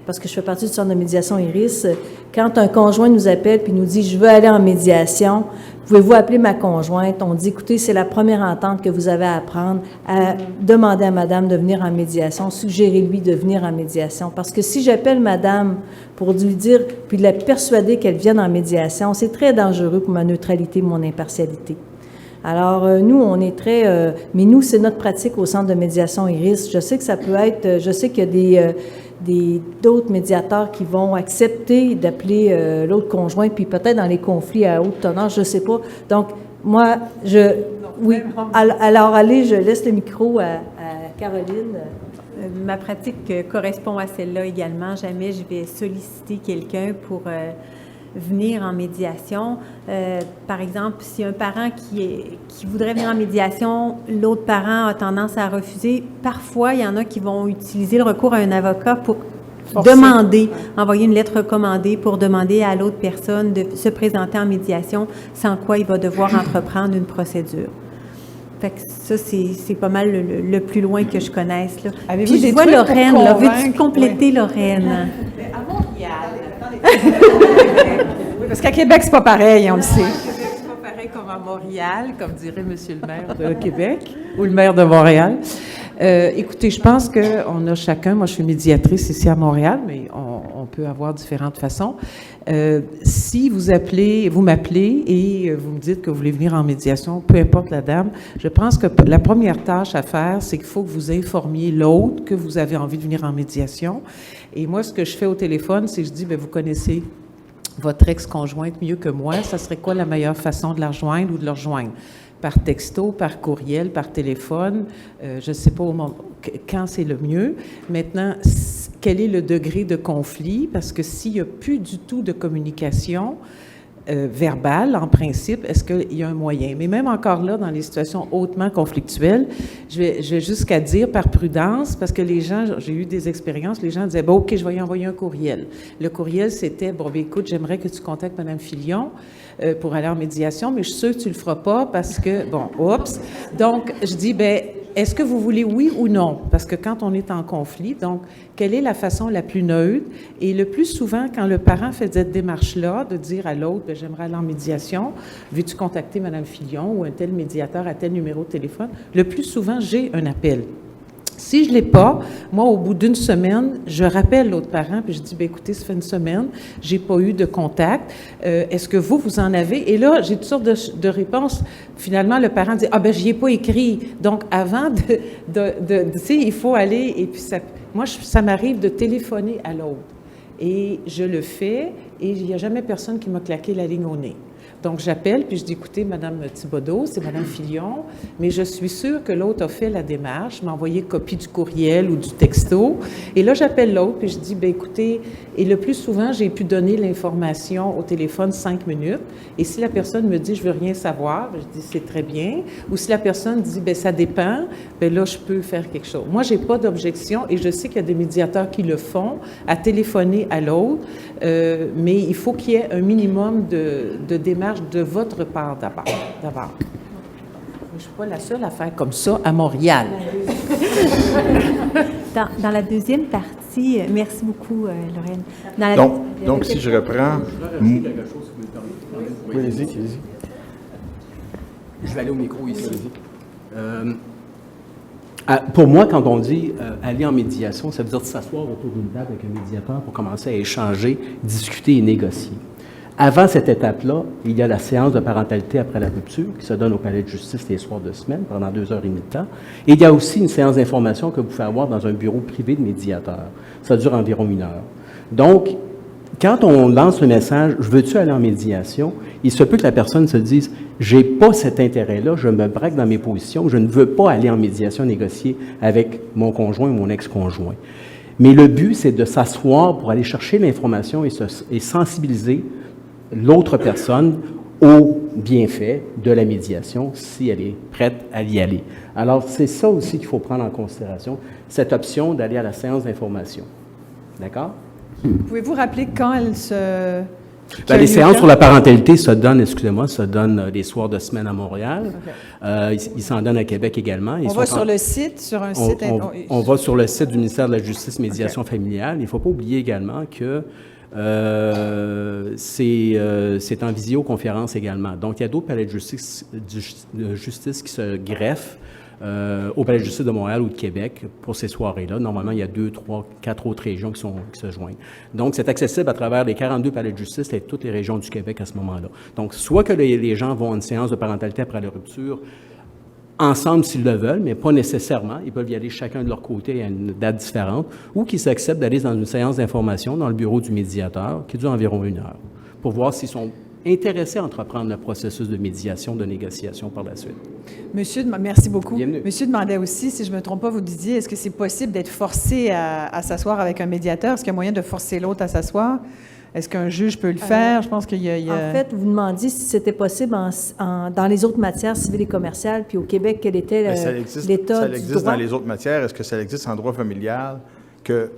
parce que je fais partie du centre de médiation IRIS, quand un conjoint nous appelle puis nous dit « Je veux aller en médiation, pouvez-vous appeler ma conjointe? » On dit « Écoutez, c'est la première entente que vous avez à prendre, à demander à madame de venir en médiation, suggérez-lui de venir en médiation. » Parce que si j'appelle madame pour lui dire, puis de la persuader qu'elle vienne en médiation, c'est très dangereux pour ma neutralité, mon impartialité. Alors, nous, on est mais nous, c'est notre pratique au Centre de médiation IRIS. Je sais que ça peut être, je sais qu'il y a d'autres médiateurs qui vont accepter d'appeler l'autre conjoint, puis peut-être dans les conflits à haute teneur, je ne sais pas. Donc, moi, oui. Alors, allez, je laisse le micro à Caroline. ma pratique correspond à celle-là également. Jamais je vais solliciter quelqu'un pour venir en médiation. Par exemple, si un parent qui voudrait venir en médiation, l'autre parent a tendance à refuser, parfois, il y en a qui vont utiliser le recours à un avocat pour demander, envoyer une lettre recommandée pour demander à l'autre personne de se présenter en médiation, sans quoi il va devoir entreprendre une procédure. Fait que ça, c'est pas mal le plus loin que je connaisse. Là. Avez-vous Puis des je vois trucs pour Lorraine, là. Veux-tu convaincre? compléter Lorraine? À Montréal, oui, parce qu'à Québec, c'est pas pareil, on le sait. C'est pas pareil comme à Montréal, comme dirait Monsieur le maire de Québec ou le maire de Montréal. Écoutez, je pense qu'on a chacun, moi je suis médiatrice ici à Montréal, mais on peut avoir différentes façons. Si vous m'appelez et vous me dites que vous voulez venir en médiation, peu importe la dame, je pense que la première tâche à faire, c'est qu'il faut que vous informiez l'autre que vous avez envie de venir en médiation. Et moi, ce que je fais au téléphone, c'est que je dis, bien, vous connaissez votre ex-conjointe mieux que moi, ça serait quoi la meilleure façon de la rejoindre ou de le rejoindre? Par texto, par courriel, par téléphone, je ne sais pas quand c'est le mieux. Maintenant, quel est le degré de conflit? Parce que s'il n'y a plus du tout de communication verbale, en principe, est-ce qu'il y a un moyen? Mais même encore là, dans les situations hautement conflictuelles, je vais jusqu'à dire par prudence, parce que les gens, j'ai eu des expériences, les gens disaient, bon, OK, je vais y envoyer un courriel. Le courriel, c'était, bon, bien, écoute, j'aimerais que tu contactes Mme Filion pour aller en médiation, mais je suis sûre que tu ne le feras pas parce que, bon, oups. Donc, je dis, bien, est-ce que vous voulez oui ou non? Parce que quand on est en conflit, donc, quelle est la façon la plus neutre? Et le plus souvent, quand le parent fait cette démarche-là, de dire à l'autre, bien, j'aimerais aller en médiation, veux-tu contacter Mme Filion ou un tel médiateur à tel numéro de téléphone? Le plus souvent, j'ai un appel. Si je ne l'ai pas, moi, au bout d'une semaine, je rappelle l'autre parent, puis je dis, bien, écoutez, ça fait une semaine, je n'ai pas eu de contact. Est-ce que vous en avez? Et là, j'ai toutes sortes de réponses. Finalement, le parent dit, ah ben, j'y ai pas écrit. Donc, avant tu sais, il faut aller, et puis moi, ça m'arrive de téléphoner à l'autre. Et je le fais, et il n'y a jamais personne qui m'a claqué la ligne au nez. Donc, j'appelle, puis je dis, écoutez, Mme Thibodeau, c'est Mme Filion, mais je suis sûre que l'autre a fait la démarche, m'a envoyé copie du courriel ou du texto. Et là, j'appelle l'autre, puis je dis, bien, écoutez, et le plus souvent, j'ai pu donner l'information au téléphone 5 minutes. Et si la personne me dit, je veux rien savoir, je dis, c'est très bien. Ou si la personne dit, bien, ça dépend, bien là, je peux faire quelque chose. Moi, j'ai pas d'objection, et je sais qu'il y a des médiateurs qui le font, à téléphoner à l'autre, mais il faut qu'il y ait un minimum de démarche de votre part d'abord. Je ne suis pas la seule à faire comme ça à Montréal. Dans la deuxième partie, merci beaucoup, Lorraine. Donc, si je reprends... Oui, allez-y. Je vais aller au micro ici. Pour moi, quand on dit aller en médiation, ça veut dire de s'asseoir autour d'une table avec un médiateur pour commencer à échanger, discuter et négocier. Avant cette étape-là, il y a la séance de parentalité après la rupture qui se donne au palais de justice les soirs de semaine pendant 2h30 de temps. Et il y a aussi une séance d'information que vous pouvez avoir dans un bureau privé de médiateur. Ça dure environ 1 heure. Donc, quand on lance le message « Je veux-tu aller en médiation », il se peut que la personne se dise « J'ai pas cet intérêt-là, je me braque dans mes positions, je ne veux pas aller en médiation négocier avec mon conjoint ou mon ex-conjoint ». Mais le but, c'est de s'asseoir pour aller chercher l'information et sensibiliser l'autre personne aux bienfaits de la médiation si elle est prête à y aller. Alors, c'est ça aussi qu'il faut prendre en considération, cette option d'aller à la séance d'information. D'accord? Pouvez-vous rappeler quand elle se... les séances sur la parentalité se donnent, les soirs de semaine à Montréal. Okay. Ils s'en donnent à Québec également. On va sur le site, sur un site... On va sur le site du ministère de la Justice, Médiation familiale. Il ne faut pas oublier également que c'est en visioconférence également. Donc, il y a d'autres palais de justice qui se greffent au palais de justice de Montréal ou de Québec pour ces soirées-là. Normalement, il y a 2, 3, 4 autres régions qui se joignent. Donc, c'est accessible à travers les 42 palais de justice et toutes les régions du Québec à ce moment-là. Donc, soit que les gens vont à une séance de parentalité après la rupture ensemble s'ils le veulent, mais pas nécessairement. Ils peuvent y aller chacun de leur côté à une date différente, ou qu'ils s'acceptent d'aller dans une séance d'information dans le bureau du médiateur qui dure environ 1 heure pour voir s'ils sont intéressés à entreprendre le processus de médiation, de négociation par la suite. Monsieur, merci beaucoup. Bienvenue. Monsieur demandait aussi, si je ne me trompe pas, vous disiez, est-ce que c'est possible d'être forcé à s'asseoir avec un médiateur? Est-ce qu'il y a moyen de forcer l'autre à s'asseoir? Est-ce qu'un juge peut le faire? Je pense qu'il y a... En fait, vous demandiez si c'était possible dans les autres matières civiles et commerciales, puis au Québec, quel était l'état ça du existe droit? dans les autres matières. Est-ce que ça existe en droit familial que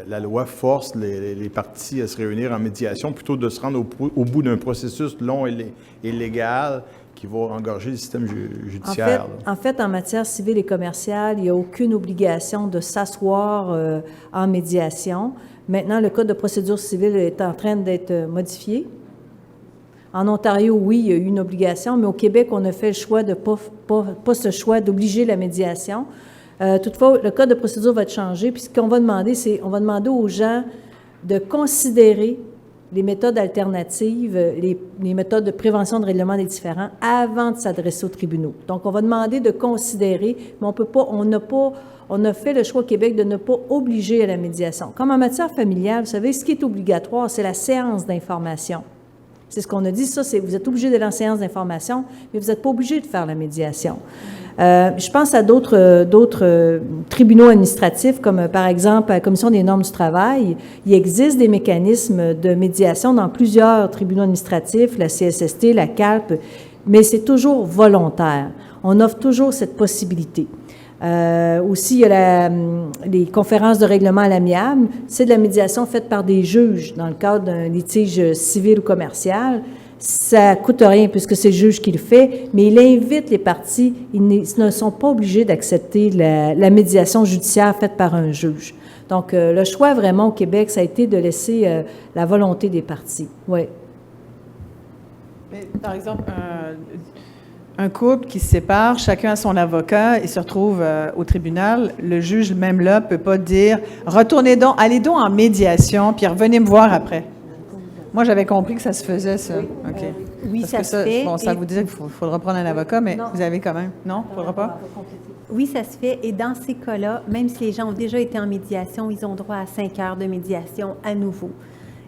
la loi force les parties à se réunir en médiation plutôt de se rendre au bout d'un processus long et légal qui va engorger le système judiciaire? En fait, en matière civile et commerciale, il n'y a aucune obligation de s'asseoir en médiation. Maintenant, le Code de procédure civile est en train d'être modifié. En Ontario, oui, il y a eu une obligation, mais au Québec, on a fait le choix de pas ce choix d'obliger la médiation. Toutefois, le Code de procédure va être changé, puis ce qu'on va demander, c'est on va demander aux gens de considérer les méthodes alternatives, les méthodes de prévention de règlement des différends avant de s'adresser aux tribunaux. Donc, on va demander de considérer, mais on peut pas, on a fait le choix au Québec de ne pas obliger à la médiation. Comme en matière familiale, vous savez, ce qui est obligatoire, c'est la séance d'information. C'est ce qu'on a dit, ça, c'est vous êtes obligé d'aller en séance d'information, mais vous n'êtes pas obligé de faire la médiation. Je pense à d'autres tribunaux administratifs, comme par exemple la Commission des normes du travail. Il existe des mécanismes de médiation dans plusieurs tribunaux administratifs, la CSST, la CALP, mais c'est toujours volontaire. On offre toujours cette possibilité. Aussi, il y a les conférences de règlement à l'amiable. C'est de la médiation faite par des juges dans le cadre d'un litige civil ou commercial. Ça ne coûte rien puisque c'est le juge qui le fait, mais il invite les parties, ils ne sont pas obligés d'accepter la médiation judiciaire faite par un juge. Donc, le choix vraiment au Québec, ça a été de laisser la volonté des parties. Oui. Mais, par exemple, un couple qui se sépare, chacun a son avocat et se retrouve au tribunal, le juge, même là, ne peut pas dire « Retournez donc, allez donc en médiation, puis revenez me voir après ». Moi, j'avais compris que ça se faisait, ça. Oui, OK. Oui, Parce ça que se fait. Bon, ça vous disait qu'il faudra prendre un avocat, mais Non. vous avez quand même... Non, il ne faudra pas? Oui, ça se fait. Et dans ces cas-là, même si les gens ont déjà été en médiation, ils ont droit à 5 heures de médiation à nouveau.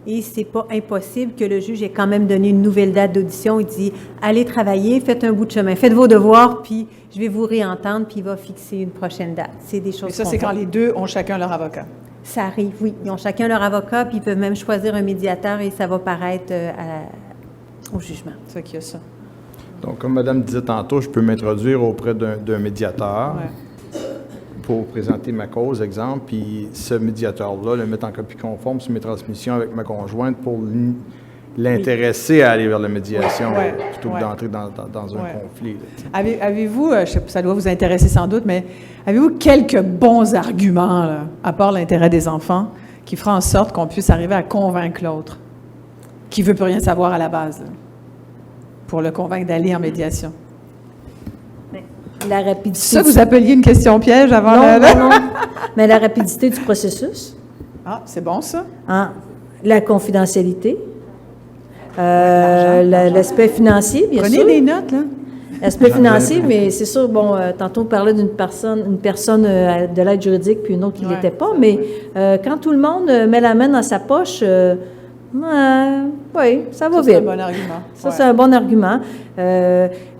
Et c'est pas impossible que le juge ait quand même donné une nouvelle date d'audition. Il dit « Allez travailler, faites un bout de chemin, faites vos devoirs, puis je vais vous réentendre, puis il va fixer une prochaine date. » C'est des choses. Mais ça, c'est quand les deux ont chacun leur avocat. Ça arrive, oui. Ils ont chacun leur avocat, puis ils peuvent même choisir un médiateur et ça va paraître au jugement. C'est ça qu'il y a ça. Donc, comme Madame disait tantôt, je peux m'introduire auprès d'un médiateur pour présenter ma cause, exemple, puis ce médiateur-là le mettre en copie conforme sur mes transmissions avec ma conjointe pour l'intéresser à aller vers la médiation plutôt que d'entrer dans un conflit. Avez-vous, je sais pas, ça doit vous intéresser sans doute, mais avez-vous quelques bons arguments, là, à part l'intérêt des enfants, qui fera en sorte qu'on puisse arriver à convaincre l'autre, qui ne veut plus rien savoir à la base, là, pour le convaincre d'aller en médiation? La rapidité. Ça, vous appeliez une question piège avant non. Mais la rapidité du processus. Ah, c'est bon, ça? La confidentialité. L'aspect financier, bien sûr. Prenez des notes, là. L'aspect financier, mais c'est sûr, bon, tantôt on parlait d'une personne, de l'aide juridique, puis une autre qui ne l'était pas, mais quand tout le monde met la main dans sa poche, oui, ça va vite. C'est un bon argument. Ça, c'est un bon argument.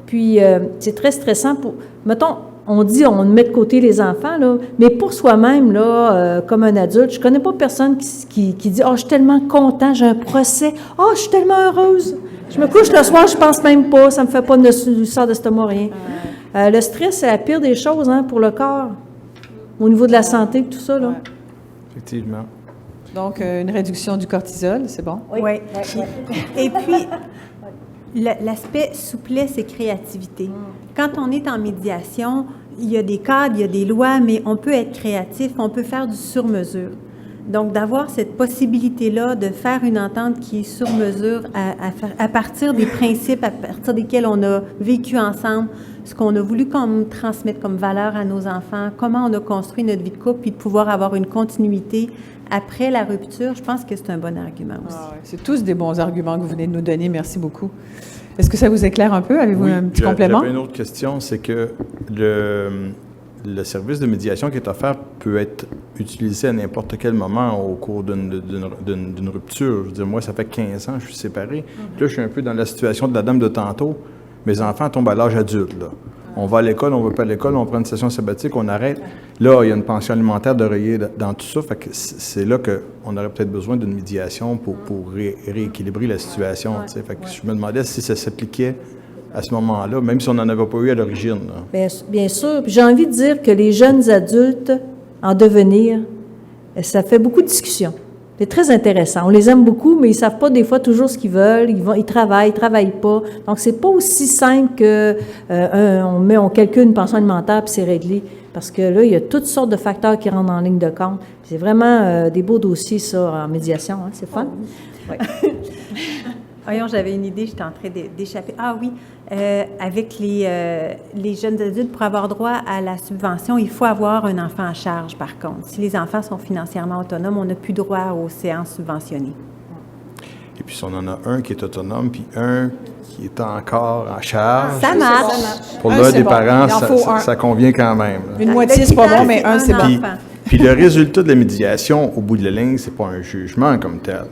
Puis, c'est très stressant pour... Mettons, on dit, on met de côté les enfants, là, mais pour soi-même, là, comme un adulte, je connais pas personne qui dit « Oh, je suis tellement content, j'ai un procès. Oh, je suis tellement heureuse. » Je me couche le soir, je pense même pas, ça me fait pas du sort d'estomac, rien. Le stress, c'est la pire des choses, hein, pour le corps, au niveau de la santé, tout ça, là. Effectivement. Donc, une réduction du cortisol, c'est bon? Oui. Et puis, l'aspect souplesse et créativité. Quand on est en médiation, il y a des cadres, il y a des lois, mais on peut être créatif, on peut faire du sur-mesure. Donc, d'avoir cette possibilité-là de faire une entente qui est sur mesure à partir des principes, à partir desquels on a vécu ensemble, ce qu'on a voulu transmettre comme valeur à nos enfants, comment on a construit notre vie de couple, puis de pouvoir avoir une continuité après la rupture, je pense que c'est un bon argument aussi. C'est tous des bons arguments que vous venez de nous donner. Merci beaucoup. Est-ce que ça vous éclaire un peu? Avez-vous un petit complément? J'avais une autre question, c'est que le service de médiation qui est offert peut être utilisé à n'importe quel moment au cours d'une rupture. Je veux dire, moi, ça fait 15 ans que je suis séparé. Puis là, je suis un peu dans la situation de la dame de tantôt. Mes enfants tombent à l'âge adulte, là. On va à l'école, on ne va pas à l'école, on prend une session sabbatique, on arrête. Là, il y a une pension alimentaire d'oreiller dans tout ça. Fait que c'est là qu'on aurait peut-être besoin d'une médiation pour rééquilibrer la situation. Fait que je me demandais si ça s'appliquait à ce moment-là, même si on n'en avait pas eu à l'origine. Bien sûr. Puis j'ai envie de dire que les jeunes adultes en devenir, ça fait beaucoup de discussions. C'est très intéressant. On les aime beaucoup, mais ils ne savent pas des fois toujours ce qu'ils veulent. Ils travaillent pas. Donc, c'est pas aussi simple que on calcule une pension alimentaire puis c'est réglé. Parce que là, il y a toutes sortes de facteurs qui rentrent en ligne de compte. C'est vraiment des beaux dossiers, ça, en médiation. Hein? C'est fun. Oui. Voyons, j'avais une idée, j'étais en train d'échapper. Ah oui, avec les jeunes adultes, pour avoir droit à la subvention, il faut avoir un enfant à charge, par contre. Si les enfants sont financièrement autonomes, on n'a plus droit aux séances subventionnées. Et puis, si on en a un qui est autonome, puis un qui est encore en charge... Ça marche! Pour l'un des parents, ça convient quand même. Une moitié, c'est pas bon, mais un, c'est bon. Puis le résultat de la médiation, au bout de la ligne, c'est pas un jugement comme tel.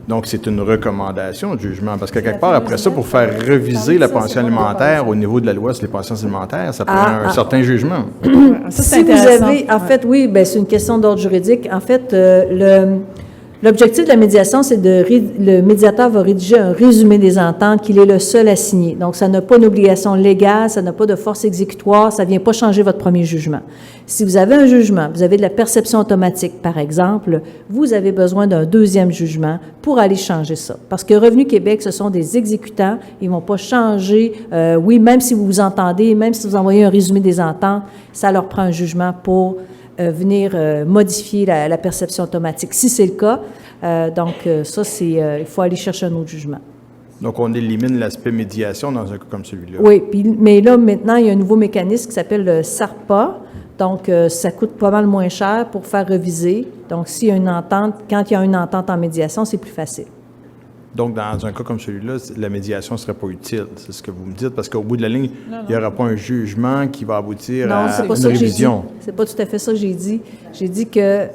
Donc, c'est une recommandation de jugement. Parce que quelque part, après ça, pour faire reviser la pension alimentaire au niveau de la loi sur les pensions alimentaires, ça prend un certain jugement. Si vous avez, en fait, oui, bien, c'est une question d'ordre juridique. En fait, l'objectif de la médiation, c'est le médiateur va rédiger un résumé des ententes qu'il est le seul à signer. Donc, ça n'a pas une obligation légale, ça n'a pas de force exécutoire, ça ne vient pas changer votre premier jugement. Si vous avez un jugement, vous avez de la perception automatique, par exemple, vous avez besoin d'un deuxième jugement pour aller changer ça. Parce que Revenu Québec, ce sont des exécutants, ils ne vont pas changer. Oui, même si vous vous entendez, même si vous envoyez un résumé des ententes, ça leur prend un jugement pour venir modifier la perception automatique. Si c'est le cas, ça, il faut aller chercher un autre jugement. Donc, on élimine l'aspect médiation dans un cas comme celui-là. Oui, mais là, maintenant, il y a un nouveau mécanisme qui s'appelle le SARPA. Donc, ça coûte pas mal moins cher pour faire reviser. Donc, s'il y a une entente, quand il y a une entente en médiation, c'est plus facile. Donc, dans un cas comme celui-là, la médiation ne serait pas utile, c'est ce que vous me dites, parce qu'au bout de la ligne, il n'y aura pas un jugement qui va aboutir à une révision. C'est pas tout à fait ça que j'ai dit. J'ai dit que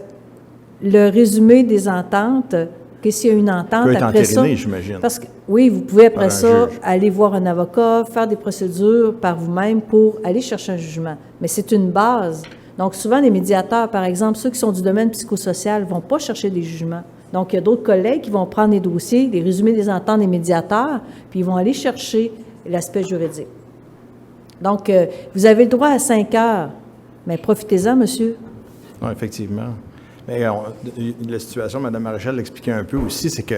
le résumé des ententes, que s'il y a une entente, peut être après ça... j'imagine. Parce que, oui, vous pouvez après ça aller voir un avocat, faire des procédures par vous-même pour aller chercher un jugement. Mais c'est une base. Donc, souvent, les médiateurs, par exemple, ceux qui sont du domaine psychosocial, ne vont pas chercher des jugements. Donc, il y a d'autres collègues qui vont prendre les dossiers, les résumés des ententes des médiateurs, puis ils vont aller chercher l'aspect juridique. Donc, vous avez le droit à 5 heures, mais profitez-en, monsieur. Non, effectivement. Mais la situation, Mme Maréchal l'expliquait un peu aussi, c'est que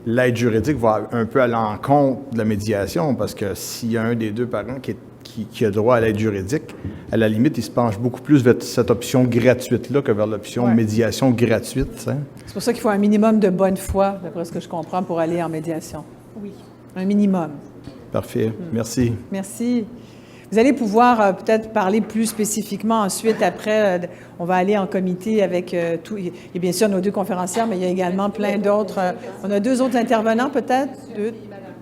l'aide juridique va un peu à l'encontre de la médiation, parce que s'il y a un des deux parents qui a droit à l'aide juridique, à la limite, il se penche beaucoup plus vers cette option gratuite-là que vers l'option médiation gratuite. Hein? C'est pour ça qu'il faut un minimum de bonne foi, d'après ce que je comprends, pour aller en médiation. Oui. Un minimum. Parfait. Merci. Merci. Vous allez pouvoir peut-être parler plus spécifiquement ensuite, après, on va aller en comité avec tout. Il y a bien sûr nos 2 conférencières, mais il y a également plein d'autres. On a 2 autres intervenants peut-être? 2.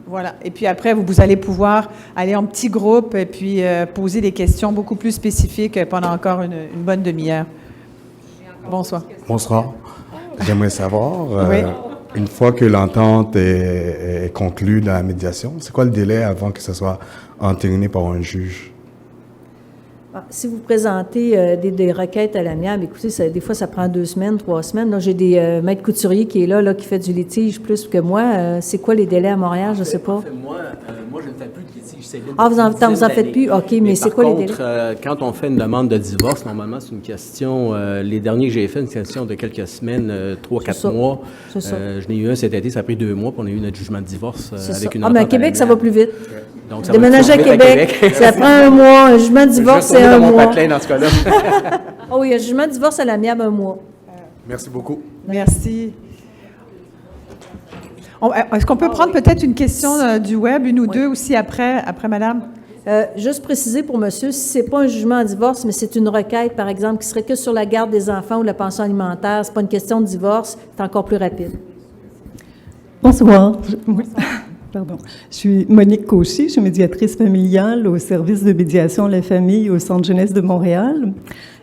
Voilà. Et puis après, vous allez pouvoir aller en petits groupes et puis poser des questions beaucoup plus spécifiques pendant encore une bonne demi-heure. Bonsoir. Bonsoir. J'aimerais savoir, une fois que l'entente est conclue dans la médiation, c'est quoi le délai avant que ce soit entériné par un juge? Si vous présentez des requêtes à l'amiable, écoutez, des fois, ça prend 2 semaines, 3 semaines. Là, j'ai des maîtres couturiers qui est là, qui fait du litige plus que moi. C'est quoi les délais à Montréal? Je ne sais pas. Moi, je ne fais plus de litige. Vous en faites plus? OK, mais c'est quoi les délais? Quand on fait une demande de divorce, normalement, c'est une question... les derniers que j'ai fait, une question de quelques semaines, 3-4 mois. C'est ça. Je n'ai eu un cet été, ça a pris 2 mois, puis on a eu notre jugement de divorce avec une entente. Mais à Québec, ça va plus vite. Donc, ça déménager à Québec, ça prend 1 mois. Un jugement de divorce, c'est 1 mois. Dans ce cas-là. Oh oui, un jugement de divorce à l'amiable 1 mois. Merci beaucoup. Merci. Est-ce qu'on peut prendre peut-être une question du web, une ou 2 aussi après madame? Juste préciser pour monsieur, si ce n'est pas un jugement en divorce, mais c'est une requête, par exemple, qui serait que sur la garde des enfants ou la pension alimentaire, ce n'est pas une question de divorce, c'est encore plus rapide. Bonsoir. Pardon. Je suis Monique Cauchy, je suis médiatrice familiale au service de médiation à la famille au Centre jeunesse de Montréal.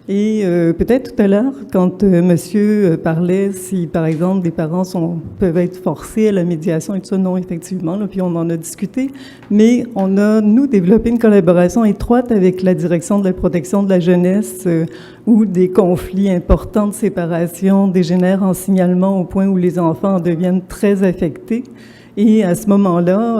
Et peut-être tout à l'heure, quand monsieur parlait si, par exemple, des parents peuvent être forcés à la médiation et tout ça, non, effectivement, là, puis on en a discuté, mais on a, nous, développé une collaboration étroite avec la direction de la protection de la jeunesse où des conflits importants de séparation dégénèrent en signalement au point où les enfants en deviennent très affectés. Et à ce moment-là,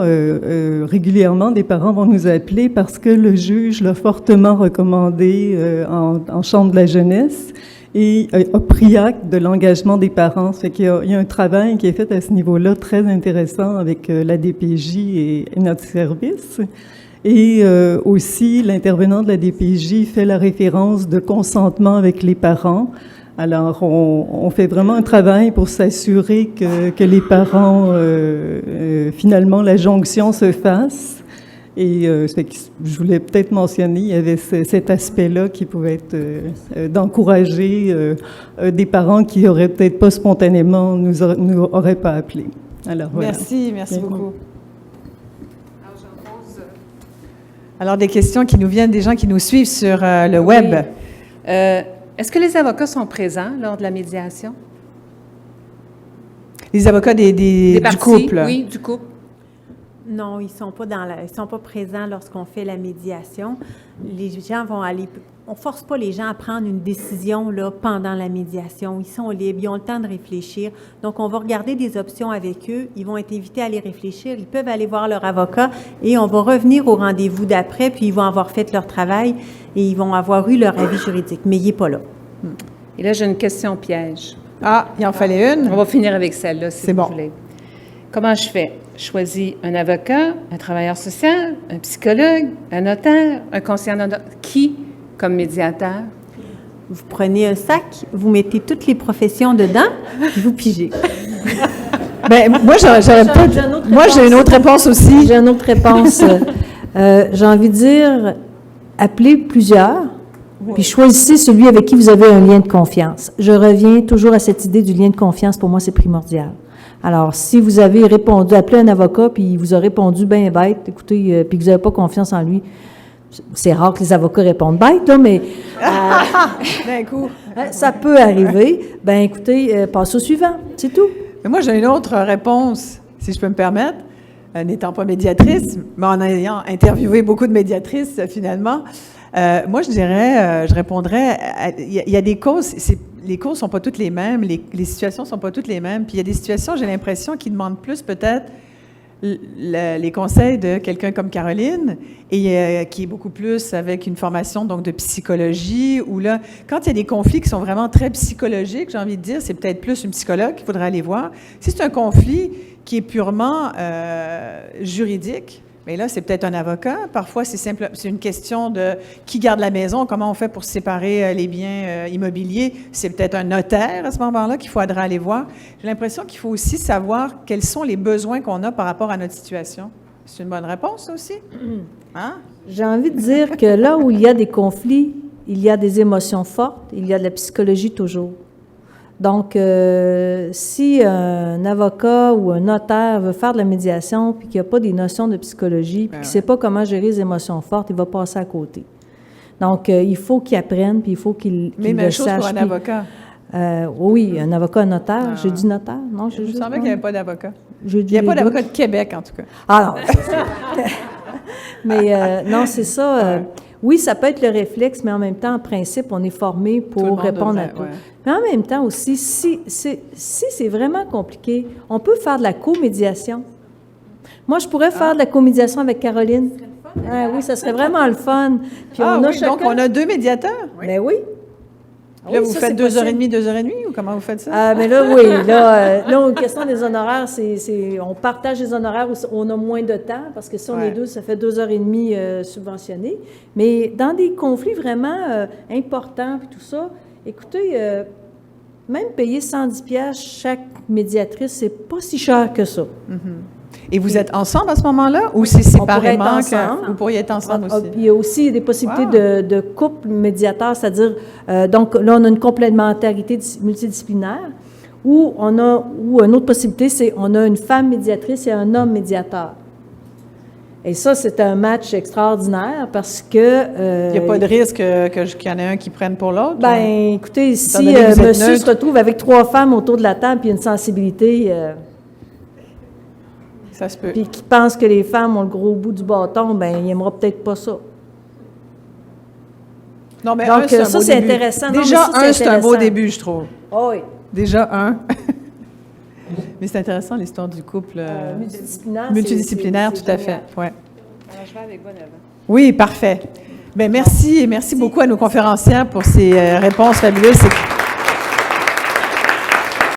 régulièrement, des parents vont nous appeler parce que le juge l'a fortement recommandé en chambre de la jeunesse et a pris acte de l'engagement des parents. Ça fait qu'il y a un travail qui est fait à ce niveau-là très intéressant avec la DPJ et notre service. Et aussi, l'intervenant de la DPJ fait la référence de consentement avec les parents. Alors, on fait vraiment un travail pour s'assurer que les parents, finalement, la jonction se fasse. Et je voulais peut-être mentionner, il y avait cet aspect-là qui pouvait être d'encourager des parents qui auraient peut-être pas spontanément, nous auraient pas appelé. Alors, voilà. Merci beaucoup. Alors, des questions qui nous viennent des gens qui nous suivent sur le web. Oui. Est-ce que les avocats sont présents lors de la médiation? Les avocats du couple? Oui, du couple. Non, ils sont pas présents lorsqu'on fait la médiation. Les gens vont aller... On force pas les gens à prendre une décision là, pendant la médiation. Ils sont libres, ils ont le temps de réfléchir. Donc, on va regarder des options avec eux. Ils vont être invités à aller réfléchir. Ils peuvent aller voir leur avocat et on va revenir au rendez-vous d'après, puis ils vont avoir fait leur travail et ils vont avoir eu leur avis juridique. Mais il n'est pas là. Et là, j'ai une question piège. Ah, il en fallait une? On va finir avec celle-là, si vous bon. voulez. Comment je fais? Je choisis un avocat, un travailleur social, un psychologue, un notaire, un conseiller en ordre. Qui comme médiateur? Vous prenez un sac, vous mettez toutes les professions dedans, puis vous pigez. Bien, moi, j'ai une autre réponse aussi. J'ai une autre réponse. J'ai envie de dire, appelez plusieurs, puis choisissez celui avec qui vous avez un lien de confiance. Je reviens toujours à cette idée du lien de confiance. Pour moi, c'est primordial. Alors, si vous avez appelé un avocat, puis il vous a répondu bien bête, écoutez, puis que vous n'avez pas confiance en lui, c'est rare que les avocats répondent bête, là, mais d'un coup, ça peut arriver. Ben, écoutez, passe au suivant, c'est tout. Mais moi, j'ai une autre réponse, si je peux me permettre, n'étant pas médiatrice, mais en ayant interviewé beaucoup de médiatrices, finalement. Moi, je répondrais, il y a des causes, les causes ne sont pas toutes les mêmes, les situations ne sont pas toutes les mêmes, puis il y a des situations, j'ai l'impression, qui demandent plus peut-être les conseils de quelqu'un comme Caroline, et qui est beaucoup plus avec une formation donc de psychologie, où là, quand il y a des conflits qui sont vraiment très psychologiques, j'ai envie de dire, c'est peut-être plus une psychologue qu'il faudrait aller voir. Si c'est un conflit qui est purement juridique, mais là, c'est peut-être un avocat. Parfois, c'est une question de qui garde la maison, comment on fait pour séparer les biens immobiliers. C'est peut-être un notaire à ce moment-là qu'il faudra aller voir. J'ai l'impression qu'il faut aussi savoir quels sont les besoins qu'on a par rapport à notre situation. C'est une bonne réponse, ça aussi? Hein? J'ai envie de dire que là où il y a des conflits, il y a des émotions fortes, il y a de la psychologie toujours. Donc, si un avocat ou un notaire veut faire de la médiation puis qu'il n'y a pas des notions de psychologie puis qu'il ne sait pas comment gérer les émotions fortes, il va passer à côté. Donc, il faut qu'il apprenne puis il faut qu'il le sache. Même chose pour un avocat. Oui, un avocat, un notaire. J'ai dit notaire? Non, il me semblait qu'il n'y avait pas d'avocat. Il n'y a pas d'avocat de Québec, en tout cas. Ah non, mais non, c'est ça. Oui, ça peut être le réflexe, mais en même temps, en principe, on est formé pour répondre à tout. Ouais. Mais en même temps aussi, si c'est vraiment compliqué, on peut faire de la comédiation. Moi, je pourrais faire de la comédiation avec Caroline. Oui, ça serait vraiment le fun. Puis donc on a 2 médiateurs? Mais oui. Là, vous faites 2h30, 2h30, ou comment vous faites ça? Mais là, oui. Là, question des honoraires, on partage les honoraires où on a moins de temps, parce que si on est 2, ça fait 2h30 subventionnés. Mais dans des conflits vraiment importants, puis tout ça, écoutez, même payer 110$ chaque médiatrice, c'est pas si cher que ça. Et vous êtes ensemble à ce moment-là, ou c'est séparément que vous pourriez être ensemble aussi? Il y a aussi des possibilités de couple médiateur, c'est-à-dire, donc là, on a une complémentarité multidisciplinaire, Ou une autre possibilité, c'est on a une femme médiatrice et un homme médiateur. Et ça, c'est un match extraordinaire parce que... Il n'y a pas de risque qu'il y en ait un qui prenne pour l'autre? Ben, écoutez, si monsieur se retrouve avec 3 femmes autour de la table puis une sensibilité... ça se peut. Puis qui pense que les femmes ont le gros bout du bâton, ben il n'aimera peut-être pas ça. Non, mais donc, ça, c'est intéressant. Déjà, c'est un beau début, je trouve. Oh oui. Déjà, un. Mais c'est intéressant, l'histoire du couple multidisciplinaire, tout à fait. Ouais. Alors, je vais avec Bonne-Eve. Oui, parfait. Bien, merci beaucoup à nos conférencières pour ces réponses fabuleuses.